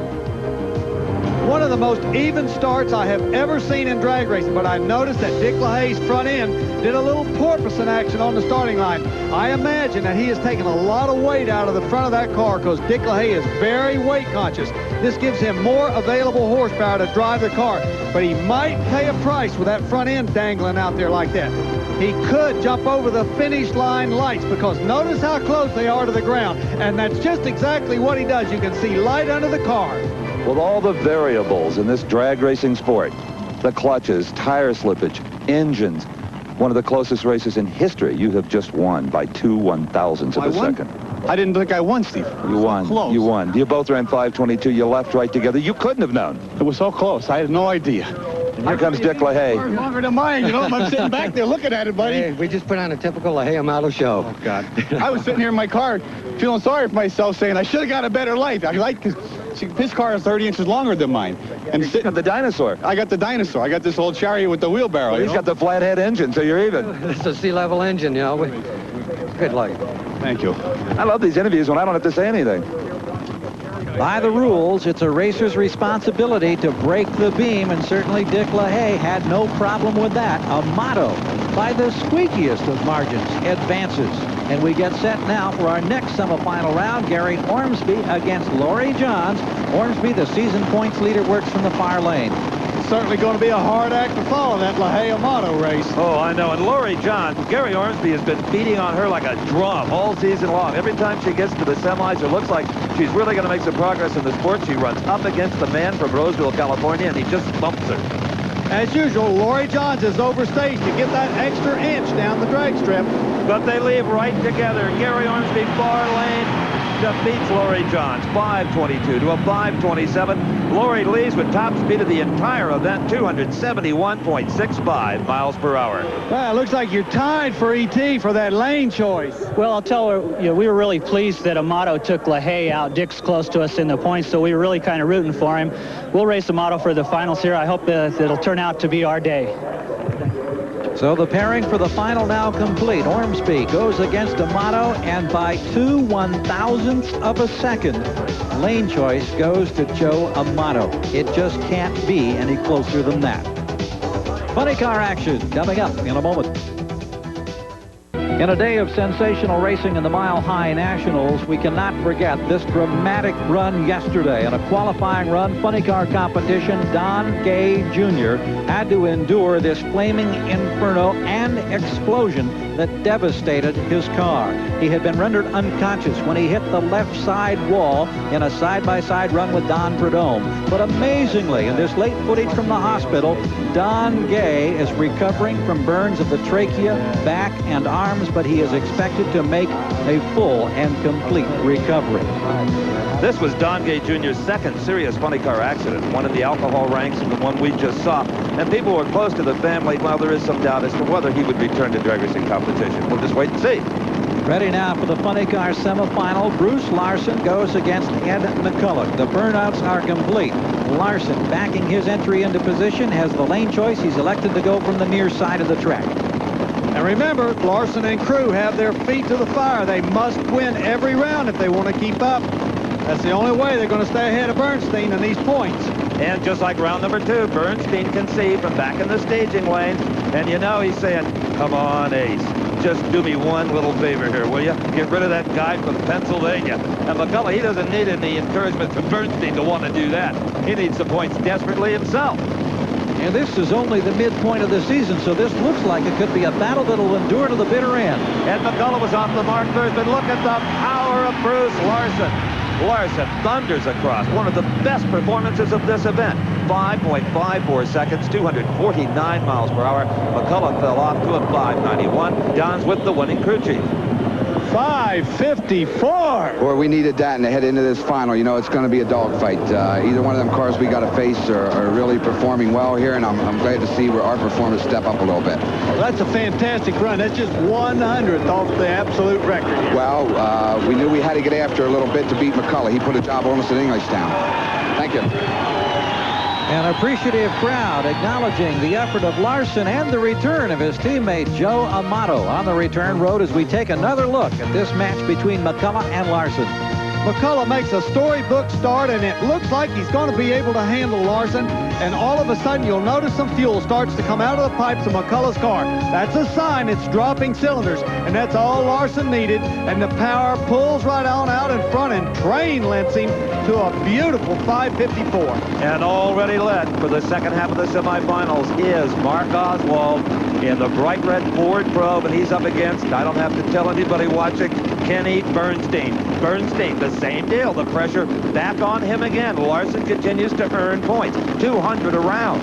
One of the most even starts I have ever seen in drag racing, but I noticed that Dick LaHaye's front end did a little porpoising action on the starting line. I imagine that he has taken a lot of weight out of the front of that car because Dick LaHaye is very weight conscious. This gives him more available horsepower to drive the car, but he might pay a price with that front end dangling out there like that. He could jump over the finish line lights because notice how close they are to the ground, and that's just exactly what he does. You can see light under the car. With all the variables in this drag racing sport, the clutches, tire slippage, engines, one of the closest races in history, you have just won by 2 1/1000ths of a second. I didn't think I won, Steve. You won. Close. You won. You both ran 5:22. You left right together. You couldn't have known. It was so close. I had no idea. Here comes Dick LaHaye. Longer than mine, you know. I'm sitting back there looking at it, buddy. Hey, we just put on a typical LaHaye Amato show. Oh, God. I was sitting here in my car feeling sorry for myself, saying I should have got a better light. I like his car is 30 inches longer than mine. And you got the dinosaur. I got the dinosaur. I got this old chariot with the wheelbarrow. Well, he's got the flathead engine, so you're even. It's a sea-level engine, you know. Good luck. Thank you. I love these interviews when I don't have to say anything. By the rules, it's a racer's responsibility to break the beam, and certainly Dick LaHaye had no problem with that. Amato, by the squeakiest of margins, advances. And we get set now for our next semifinal round. Gary Ormsby against Laurie Johns. Ormsby, the season points leader, works from the far lane. Certainly going to be a hard act to follow, that LaHaye Amato race. Oh, I know. And Laurie Johns, Gary Ormsby has been beating on her like a drum all season long. Every time she gets to the semis, it looks like she's really going to make some progress in the sport. She runs up against the man from Roseville, California, and he just bumps her. As usual, Laurie Johns is overstaged to get that extra inch down the drag strip. But they leave right together. Gary Ormsby, far lane, defeats Laurie Johns, 5:22 to a 5:27. Laurie leads with top speed of the entire event, 271.65 miles per hour. Well, it looks like you're tied for ET for that lane choice. Well, I'll tell her, we were really pleased that Amato took LaHaye out. Dick's close to us in the points, so we were really kind of rooting for him. We'll race Amato for the finals here. I hope that it'll turn out to be our day. So the pairing for the final now complete. Ormsby goes against Amato, and by 2 1/1000ths of a second, lane choice goes to Joe Amato. It just can't be any closer than that. Funny car action coming up in a moment. In a day of sensational racing in the Mile High Nationals, we cannot forget this dramatic run yesterday. In a qualifying run, funny car competition, Don Gay Jr. had to endure this flaming inferno and explosion that devastated his car. He had been rendered unconscious when he hit the left side wall in a side-by-side run with Don Prudhomme. But amazingly, in this late footage from the hospital, Don Gay is recovering from burns of the trachea, back, and arms, but he is expected to make a full and complete recovery. This was Don Gay Jr.'s second serious funny car accident, one in the alcohol ranks and the one we just saw. And people were close to the family. Well, there is some doubt as to whether he would return to drag racing competition. We'll just wait and see. Ready now for the funny car semifinal. Bruce Larson goes against Ed McCulloch. The burnouts are complete. Larson, backing his entry into position, has the lane choice. He's elected to go from the near side of the track. And remember, Larson and crew have their feet to the fire. They must win every round if they want to keep up. That's the only way they're going to stay ahead of Bernstein in these points. And just like round number 2, Bernstein can see from back in the staging lane. And you know he's saying, come on, Ace. Just do me one little favor here, will you? Get rid of that guy from Pennsylvania. And McCulloch, he doesn't need any encouragement from Bernstein to want to do that. He needs the points desperately himself. And this is only the midpoint of the season, so this looks like it could be a battle that'll endure to the bitter end. And McCulloch was off the mark first, but look at the power of Bruce Larson. Larson thunders across. One of the best performances of this event. 5.54 seconds, 249 miles per hour. McCulloch fell off to a 591. Don's with the winning crew chief. 5:54. Boy, we needed that and to head into this final. You know, it's going to be a dogfight. Either one of them cars we got to face are really performing well here, and I'm glad to see where our performance step up a little bit. Well, that's a fantastic run. That's just 100th off the absolute record. Well, we knew we had to get after a little bit to beat McCulloch. He put a job almost at Englishtown. Thank you. An appreciative crowd acknowledging the effort of Larson and the return of his teammate Joe Amato on the return road as we take another look at this match between McCulloch and Larson. McCulloch makes a storybook start, and it looks like he's going to be able to handle Larson. And all of a sudden, you'll notice some fuel starts to come out of the pipes of McCulloch's car. That's a sign it's dropping cylinders, and that's all Larson needed. And the power pulls right on out in front and train lets him to a beautiful 5:54. And already led for the second half of the semifinals is Mark Oswald in the bright red Ford Probe, and he's up against, I don't have to tell anybody watching, Kenny Bernstein. Bernstein, the same deal. The pressure back on him again. Larson continues to earn points. 200 around.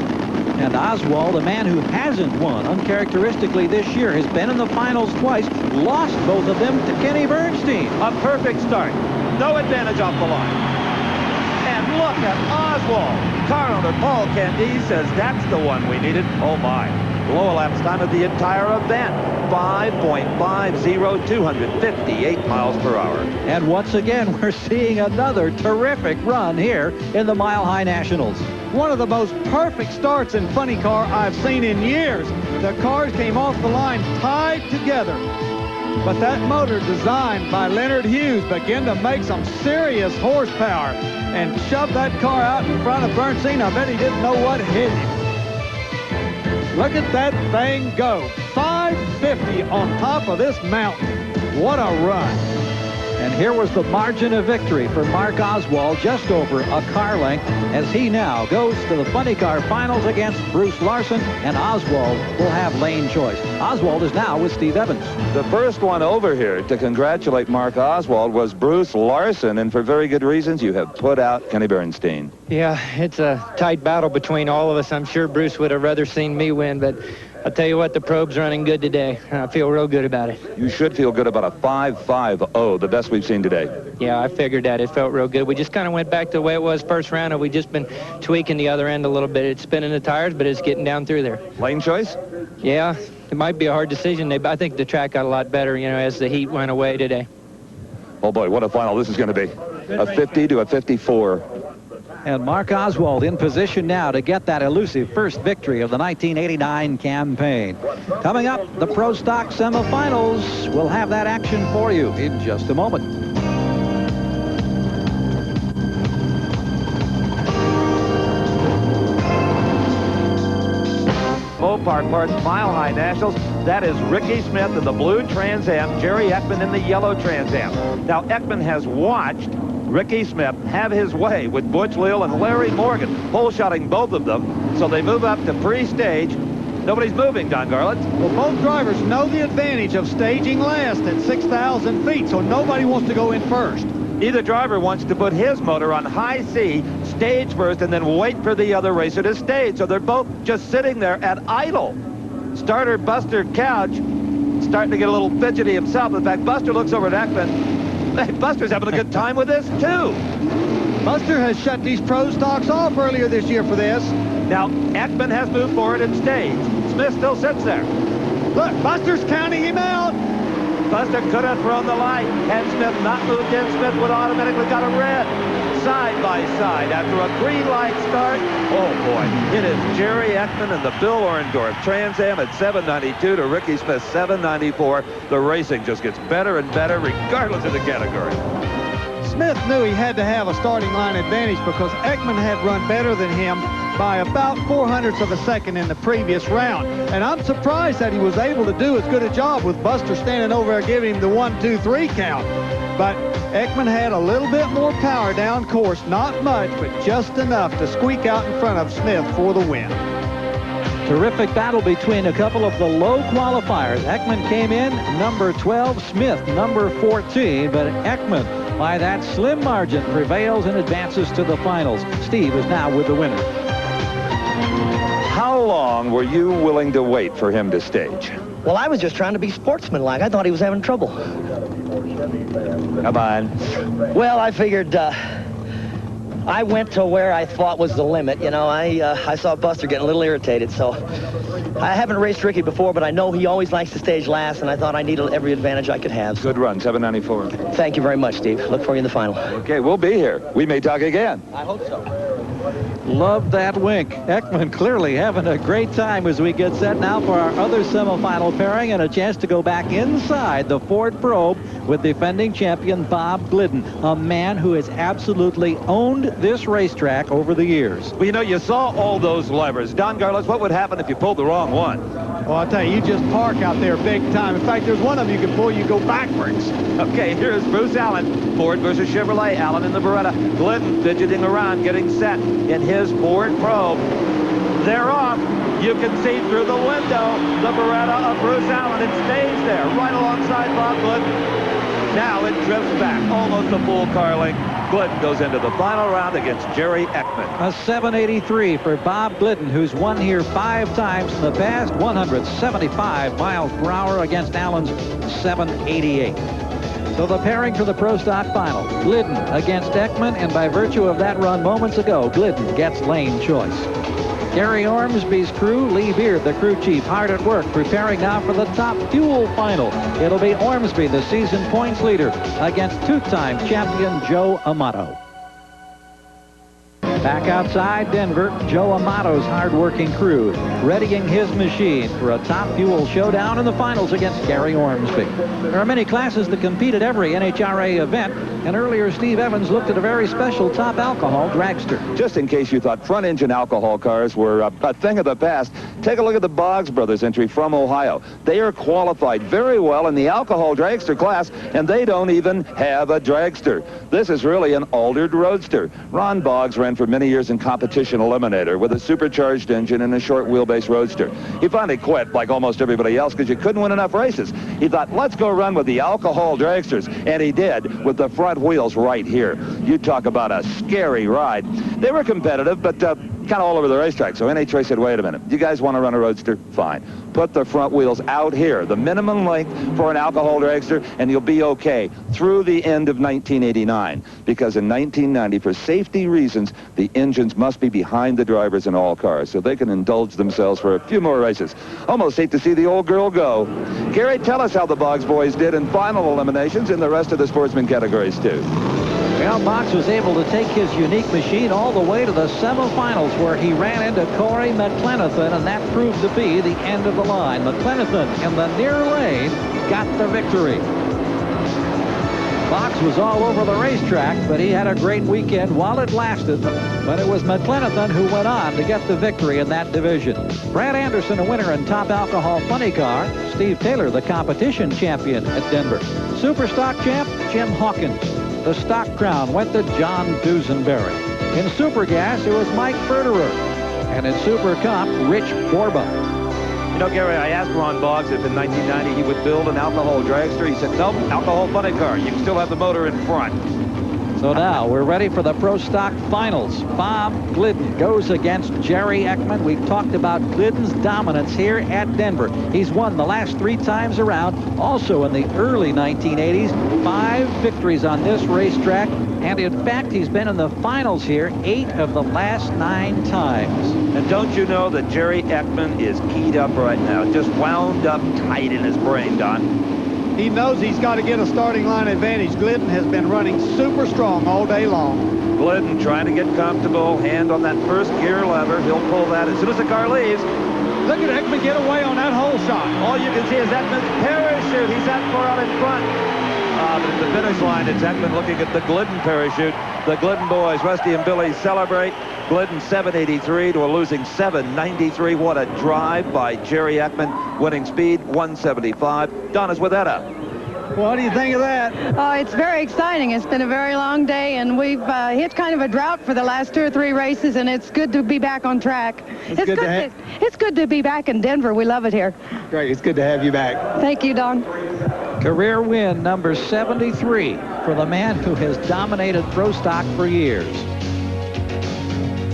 And Oswald, a man who hasn't won uncharacteristically this year, has been in the finals twice, lost both of them to Kenny Bernstein. A perfect start. No advantage off the line. And look at Oswald. Car owner Paul Candy says that's the one we needed. Oh, my. Low elapsed time of the entire event. 5.50, 258 miles per hour. And once again, we're seeing another terrific run here in the Mile High Nationals. One of the most perfect starts in funny car I've seen in years. The cars came off the line tied together. But that motor designed by Leonard Hughes began to make some serious horsepower and shoved that car out in front of Bernstein. I bet he didn't know what hit him. Look at that thing go. 550 on top of this mountain. What a run. And here was the margin of victory for Mark Oswald, just over a car length, as he now goes to the funny car finals against Bruce Larson, and Oswald will have lane choice. Oswald is now with Steve Evans. The first one over here to congratulate Mark Oswald was Bruce Larson, and for very good reasons, you have put out Kenny Bernstein. Yeah, it's a tight battle between all of us. I'm sure Bruce would have rather seen me win, but I'll tell you what, the probe's running good today. I feel real good about it. You should feel good about a 5.50, the best we've seen today. Yeah, I figured that. It felt real good. We just kind of went back to the way it was first round, and we've just been tweaking the other end a little bit. It's spinning the tires, but it's getting down through there. Lane choice? Yeah, it might be a hard decision. I think the track got a lot better, as the heat went away today. Oh, boy, what a final this is going to be. A 50 to a 54. And Mark Oswald in position now to get that elusive first victory of the 1989 campaign. Coming up, the Pro Stock semifinals. We'll have that action for you in just a moment. Mopar Parts Mile High Nationals. That is Ricky Smith in the blue Trans Am, Jerry Ekman in the yellow Trans Am. Now, Ekman has watched Ricky Smith have his way with Butch Leal and Larry Morgan, pole-shotting both of them, so they move up to pre-stage. Nobody's moving, Don Garlett. Well, both drivers know the advantage of staging last at 6,000 feet, so nobody wants to go in first. Either driver wants to put his motor on high C, stage first, and then wait for the other racer to stage, so they're both just sitting there at idle. Starter Buster Couch starting to get a little fidgety himself. In fact, Buster looks over at Ekman. Hey, Buster's having a good time with this, too. Buster has shut these Pro Stocks off earlier this year for this. Now, Ekman has moved forward and staged. Smith still sits there. Look, Buster's counting him out. Buster could have thrown the light. Had Smith not moved in, Smith would automatically got a red. Side by side after a green light start. Oh, boy. It is Jerry Ekman and the Bill Orndorff Trans Am at 792 to Ricky Smith 794. The racing just gets better and better regardless of the category. Smith knew he had to have a starting line advantage because Ekman had run better than him by about 0.04 of a second in the previous round. And I'm surprised that he was able to do as good a job with Buster standing over there giving him the 1, 2, 3 count. But Ekman had a little bit more power down course, not much, but just enough to squeak out in front of Smith for the win. Terrific battle between a couple of the low qualifiers. Ekman came in number 12, Smith number 14, but Ekman, by that slim margin, prevails and advances to the finals. Steve is now with the winner. How long were you willing to wait for him to stage? Well, I was just trying to be sportsmanlike. I thought he was having trouble. Come on. Well, I figured I went to where I thought was the limit. I saw Buster getting a little irritated, so I haven't raced Ricky before, but I know he always likes to stage last, and I thought I needed every advantage I could have. Good run, 794. Thank you very much, Steve. Look for you in the final. Okay, we'll be here. We may talk again. I hope so. Love that wink. Ekman clearly having a great time as we get set now for our other semifinal pairing and a chance to go back inside the Ford Probe with defending champion Bob Glidden, a man who has absolutely owned this racetrack over the years. Well, you saw all those levers. Don Garlett, what would happen if you pulled the wrong one? Well, I'll tell you just park out there big time. In fact, there's one of them you can pull, you go backwards. Okay, here's Bruce Allen. Ford versus Chevrolet. Allen in the Beretta. Glidden fidgeting around, getting set in his Ford Probe. They're off. You can see through the window the Beretta of Bruce Allen. It stays there right alongside Bob Glidden. Now it drifts back, almost a full car length. Glidden goes into the final round against Jerry Ekman. A 783 for Bob Glidden, who's won here 5 times in the past, 175 miles per hour against Allen's 788. So the pairing for the Pro Stock final, Glidden against Ekman, and by virtue of that run moments ago, Glidden gets lane choice. Gary Ormsby's crew, Lee Beard, the crew chief, hard at work, preparing now for the Top Fuel final. It'll be Ormsby, the season points leader, against 2-time champion Joe Amato. Back outside Denver, Joe Amato's hard-working crew, readying his machine for a Top Fuel showdown in the finals against Gary Ormsby. There are many classes that compete at every NHRA event, and earlier Steve Evans looked at a very special top alcohol dragster. Just in case you thought front-engine alcohol cars were a thing of the past, take a look at the Boggs brothers entry from Ohio. They are qualified very well in the alcohol dragster class, and they don't even have a dragster. This is really an altered roadster. Ron Boggs ran for many years in competition eliminator with a supercharged engine and a short wheelbase roadster. He finally quit, like almost everybody else, because you couldn't win enough races. He thought, let's go run with the alcohol dragsters, and he did, with the front wheels right here. You talk about a scary ride. They were competitive, but kind of all over the racetrack. So NHRA said, wait a minute, you guys want to run a roadster? Fine. Put the front wheels out here, the minimum length for an alcohol dragster, and you'll be okay through the end of 1989. Because in 1990, for safety reasons, the engines must be behind the drivers in all cars so they can indulge themselves for a few more races. Almost hate to see the old girl go. Gary, tell us how the Boggs boys did in final eliminations in the rest of the sportsman categories, too. Well, Boggs was able to take his unique machine all the way to the semifinals, where he ran into Corey McClenathan, and that proved to be the end of the line. McClenathan in the near lane got the victory. Boggs was all over the racetrack, but he had a great weekend while it lasted. But it was McClenathan who went on to get the victory in that division. Brad Anderson, a winner in Top Alcohol Funny Car. Steve Taylor, the competition champion at Denver. Super Stock champ, Jim Hawkins. The stock crown went to John Duesenberry. In Super Gas, it was Mike Ferderer. And in Super Cup, Rich Borba. You know, Gary, I asked Ron Boggs if in 1990 he would build an alcohol dragster. He said, nope, alcohol funny car. You can still have the motor in front. So now we're ready for the Pro Stock Finals. Bob Glidden goes against Jerry Ekman. We've talked about Glidden's dominance here at Denver. He's won the last 3 times around. Also in the early 1980s, 5 victories on this racetrack. And in fact, he's been in the finals here 8 of the last 9 times. And don't you know that Jerry Ekman is keyed up right now, just wound up tight in his brain, Don? He knows he's got to get a starting line advantage. Glidden has been running super strong all day long. Glidden trying to get comfortable, hand on that first gear lever. He'll pull that as soon as the car leaves. Look at Ekman get away on that hole shot. All you can see is Ekman's parachute. He's that far out in front. But at the finish line, it's Ekman looking at the Glidden parachute. The Glidden boys, Rusty and Billy, celebrate. Glidden 783 to a losing 793. What a drive by Jerry Ekman, winning speed 175. Donna's with that up. What do you think of that? Oh, it's very exciting. It's been a very long day, and we've hit kind of a drought for the last 2 or 3 races, and it's good to be back on track. It's good to be back in Denver. We love it here. Great. It's good to have you back. Thank you, Don. Career win number 73 for the man who has dominated Pro Stock for years.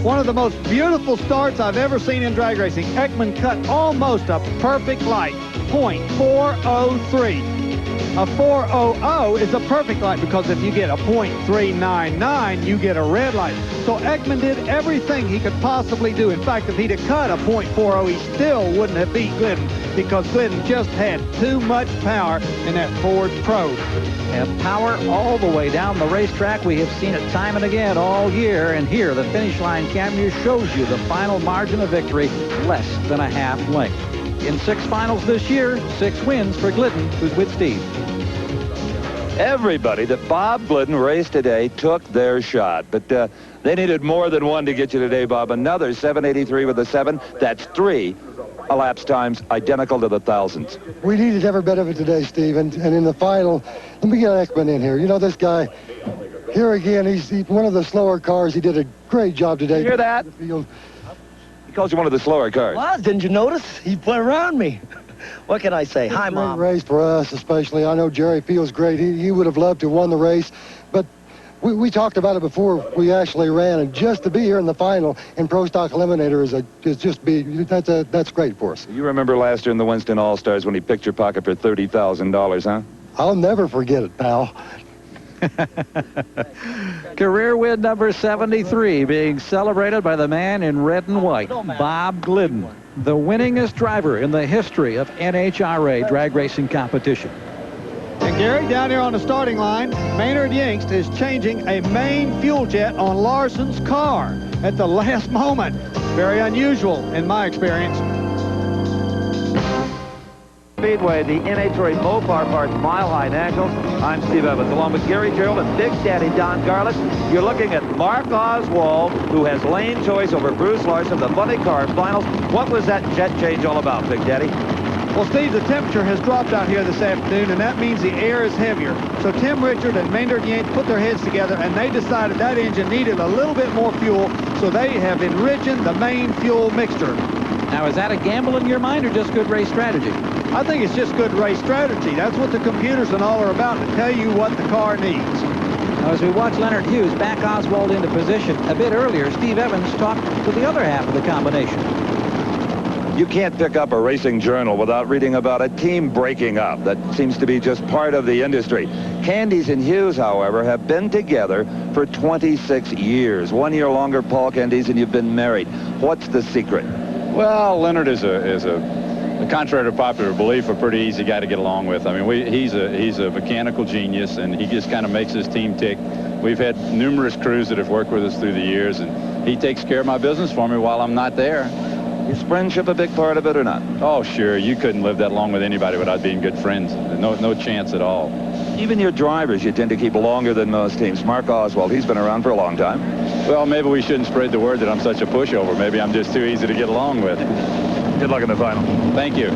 One of the most beautiful starts I've ever seen in drag racing. Ekman cut almost a perfect light, .403. A 400 is a perfect light, because if you get a .399, you get a red light. So Ekman did everything he could possibly do. In fact, if he'd have cut a .40, he still wouldn't have beat Glidden, because Glidden just had too much power in that Ford Probe. And power all the way down the racetrack. We have seen it time and again all year. And here, the finish line camera shows you the final margin of victory, less than a half length. In 6 finals this year, 6 wins for Glidden, who's with Steve. Everybody that Bob Glidden raced today took their shot, but they needed more than one to get you today, Bob. Another 783 with a 7. That's 3 elapsed times identical to the thousands. We needed every bit of it today, Steve, and in the final, let me get Ekman in here. You know, this guy, here again, he's one of the slower cars. He did a great job today. You hear that? He calls you one of the slower cars. Well, didn't you notice? He went around me. What can I say? Hi, Mom. Great race for us, especially. I know Jerry feels great. He would have loved to have won the race, but we talked about it before we actually ran, and just to be here in the final in Pro Stock Eliminator that's great for us. You remember last year in the Winston All-Stars when he picked your pocket for $30,000, huh? I'll never forget it, pal. Career win number 73 being celebrated by the man in red and white, Bob Glidden, the winningest driver in the history of NHRA drag racing competition. And Gary, down here on the starting line, Maynard Yingst is changing a main fuel jet on Larson's car at the last moment. Very unusual in my experience. Speedway, the NHRA Mopar Parts Mile High Nationals. I'm Steve Evans, along with Gary Gerald and Big Daddy Don Garlett. You're looking at Mark Oswald, who has lane choice over Bruce Larson, the Funny Car Finals. What was that jet change all about, Big Daddy? Well, Steve, the temperature has dropped out here this afternoon, and that means the air is heavier. So Tim Richard and Maynard Yingst put their heads together, and they decided that engine needed a little bit more fuel, so they have enriched the main fuel mixture. Now, is that a gamble in your mind or just good race strategy? I think it's just good race strategy. That's what the computers and all are about, to tell you what the car needs. Now, as we watch Leonard Hughes back Oswald into position, a bit earlier, Steve Evans talked to the other half of the combination. You can't pick up a racing journal without reading about a team breaking up. That seems to be just part of the industry. Candies and Hughes, however, have been together for 26 years. 1 year longer, Paul Candies, and you've been married. What's the secret? Well, Leonard is contrary to popular belief, a pretty easy guy to get along with. I mean, he's a mechanical genius, and he just kind of makes his team tick. We've had numerous crews that have worked with us through the years, and he takes care of my business for me while I'm not there. Is friendship a big part of it or not? Oh, sure. You couldn't live that long with anybody without being good friends. No chance at all. Even your drivers you tend to keep longer than most teams. Mark Oswald, he's been around for a long time. Well, maybe we shouldn't spread the word that I'm such a pushover. Maybe I'm just too easy to get along with. Good luck in the final. Thank you.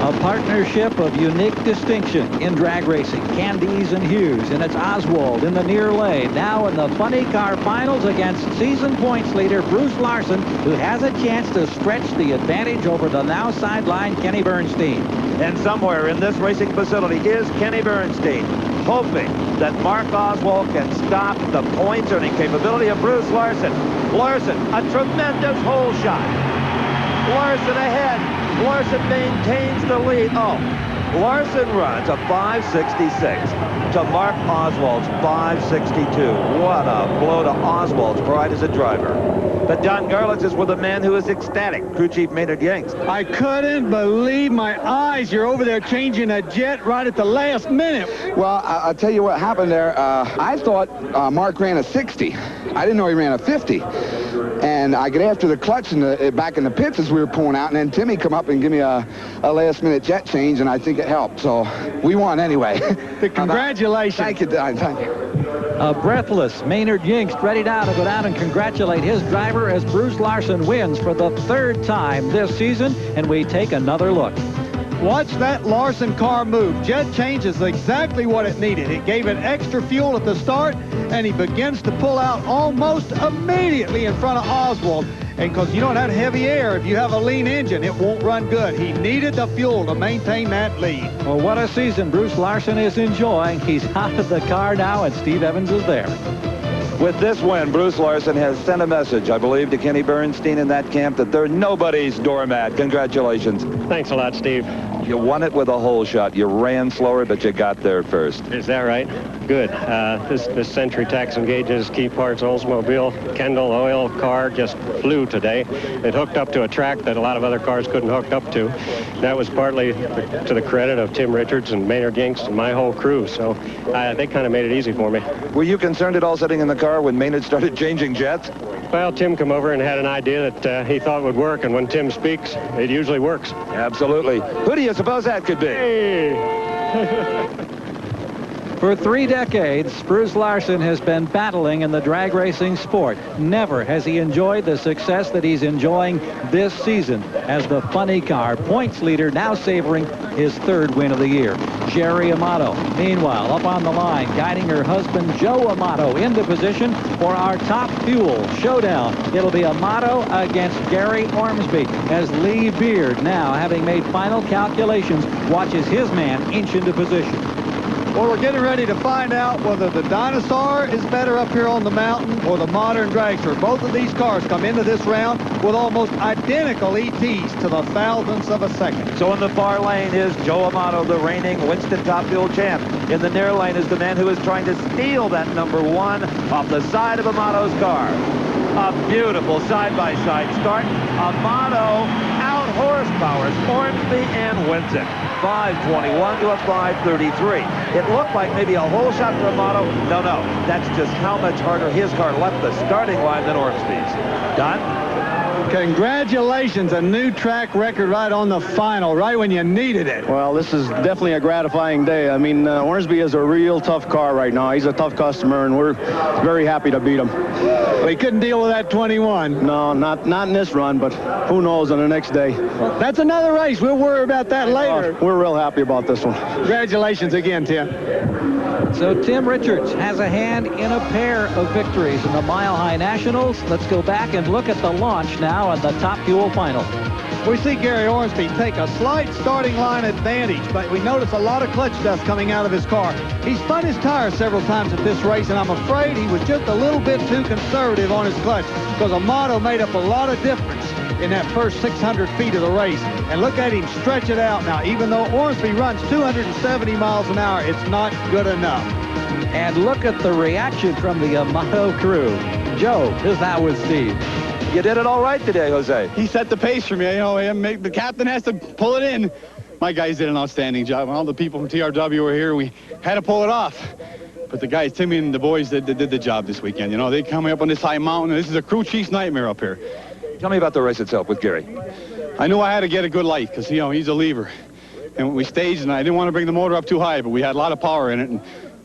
A partnership of unique distinction in drag racing. Candies and Hughes, and it's Oswald in the near lane. Now in the Funny Car Finals against season points leader Bruce Larson, who has a chance to stretch the advantage over the now sidelined Kenny Bernstein. And somewhere in this racing facility is Kenny Bernstein, hoping that Mark Oswald can stop the points-earning capability of Bruce Larson. Larson, a tremendous hole shot. Larson ahead. Larson maintains the lead. Oh, Larson runs a 5.66 to Mark Oswald's 5.62. What a blow to Oswald's pride as a driver. But Don Garlitz is with a man who is ecstatic, crew chief Maynard Yingst. I couldn't believe my eyes. You're over there changing a jet right at the last minute. Well, I'll tell you what happened there. I thought Mark ran a 60. I didn't know he ran a 50. And I get after the clutch back in the pits as we were pulling out, and then Timmy come up and give me a last-minute jet change, and I think it helped. So we won anyway. Congratulations. Thank you, Don. Thank you. A breathless Maynard Yingst ready now to go down and congratulate his driver as Bruce Larson wins for the third time this season, and we take another look. Watch that Larson car move. Jet change is exactly what it needed. It gave it extra fuel at the start, and he begins to pull out almost immediately in front of Oswald. And because you don't have heavy air, if you have a lean engine, it won't run good. He needed the fuel to maintain that lead. Well, what a season Bruce Larson is enjoying. He's out of the car now, and Steve Evans is there. With this win, Bruce Larson has sent a message, I believe, to Kenny Bernstein in that camp that they're nobody's doormat. Congratulations. Thanks a lot, Steve. You won it with a hole shot. You ran slower, but you got there first. Is that right? Good. This Century Tax and Gauges, Key Parts, Oldsmobile, Kendall Oil car just flew today. It hooked up to a track that a lot of other cars couldn't hook up to. That was partly to the credit of Tim Richards and Maynard Yingst and my whole crew. So they kind of made it easy for me. Were you concerned at all sitting in the car when Maynard started changing jets? Well, Tim come over and had an idea that he thought would work, and when Tim speaks, it usually works. Absolutely. Who do you suppose that could be? Hey! For 3 decades, Bruce Larson has been battling in the drag racing sport. Never has he enjoyed the success that he's enjoying this season as the funny car points leader, now savoring his 3rd win of the year. Jerry Amato, meanwhile, up on the line, guiding her husband Joe Amato into position for our top fuel showdown. It'll be Amato against Gary Ormsby as Lee Beard, now having made final calculations, watches his man inch into position. Well, we're getting ready to find out whether the Dinosaur is better up here on the mountain or the modern dragster. Both of these cars come into this round with almost identical ETs to the thousandths of a second. So in the far lane is Joe Amato, the reigning Winston Top Fuel champ. In the near lane is the man who is trying to steal that number 1 off the side of Amato's car. A beautiful side-by-side start. Amato out-horsepowers Ormsby and wins it. 5:21 to a 5:33. It looked like maybe a whole shot for Amato. No, that's just how much harder his car left the starting line than Ormsby's. Don? Congratulations, a new track record right on the final, right when you needed it. Well, this is definitely a gratifying day. I mean, Ormsby is a real tough car right now. He's a tough customer, and we're very happy to beat him. Well, he couldn't deal with that 21. No, not in this run, but who knows on the next day. Well, that's another race. We'll worry about that later. We're real happy about this one. Congratulations again, Tim. So Tim Richards has a hand in a pair of victories in the Mile High Nationals. Let's go back and look at the launch now in the Top Fuel final. We see Gary Ormsby take a slight starting line advantage, but we notice a lot of clutch dust coming out of his car. He spun his tires several times at this race, and I'm afraid he was just a little bit too conservative on his clutch, because Amato made up a lot of difference in that first 600 feet of the race. And look at him stretch it out now. Even though Ormsby runs 270 miles an hour, it's not good enough. And look at the reaction from the Amato crew. Joe is now with Steve. You did it all right today, Jose. He set the pace for me. You know, the captain has to pull it in. My guys did an outstanding job. All the people from TRW were here. We had to pull it off. But the guys, Timmy and the boys, did the job this weekend. You know, they coming up on this high mountain. This is a crew chief's nightmare up here. Tell me about the race itself with Gary. I knew I had to get a good light because, you know, he's a lever. And we staged, and I didn't want to bring the motor up too high, but we had a lot of power in it. And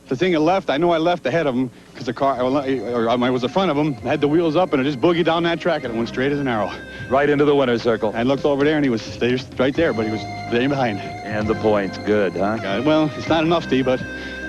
the thing that left, I know I left ahead of him because the car, or I was in front of him, had the wheels up, and it just boogied down that track, and it went straight as an arrow. Right into the winner's circle. I looked over there, and he was right there, but he was way behind. And the points, good, huh? Well, it's not enough, Steve, but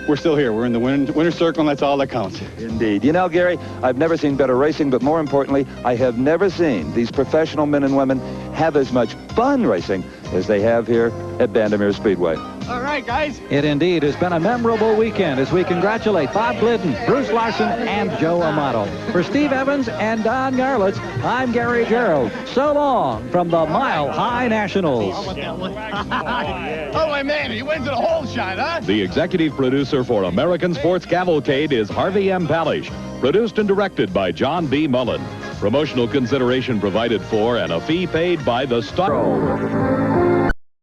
we're still here. We're in the winner's circle, and that's all that counts. Indeed. You know, Gary, I've never seen better racing, but more importantly, I have never seen these professional men and women have as much fun racing as they have here at Bandimere Speedway. All right, guys. It indeed has been a memorable weekend as we congratulate Bob Glidden, Bruce Larson, and Joe Amato. For Steve Evans and Don Garlitz, I'm Gary Gerald. So long from the Mile High Nationals. Oh, my man, he wins it a whole shot, huh? The executive producer for American Sports Cavalcade is Harvey M. Palish. Produced and directed by John B. Mullen. Promotional consideration provided for and a fee paid by the star.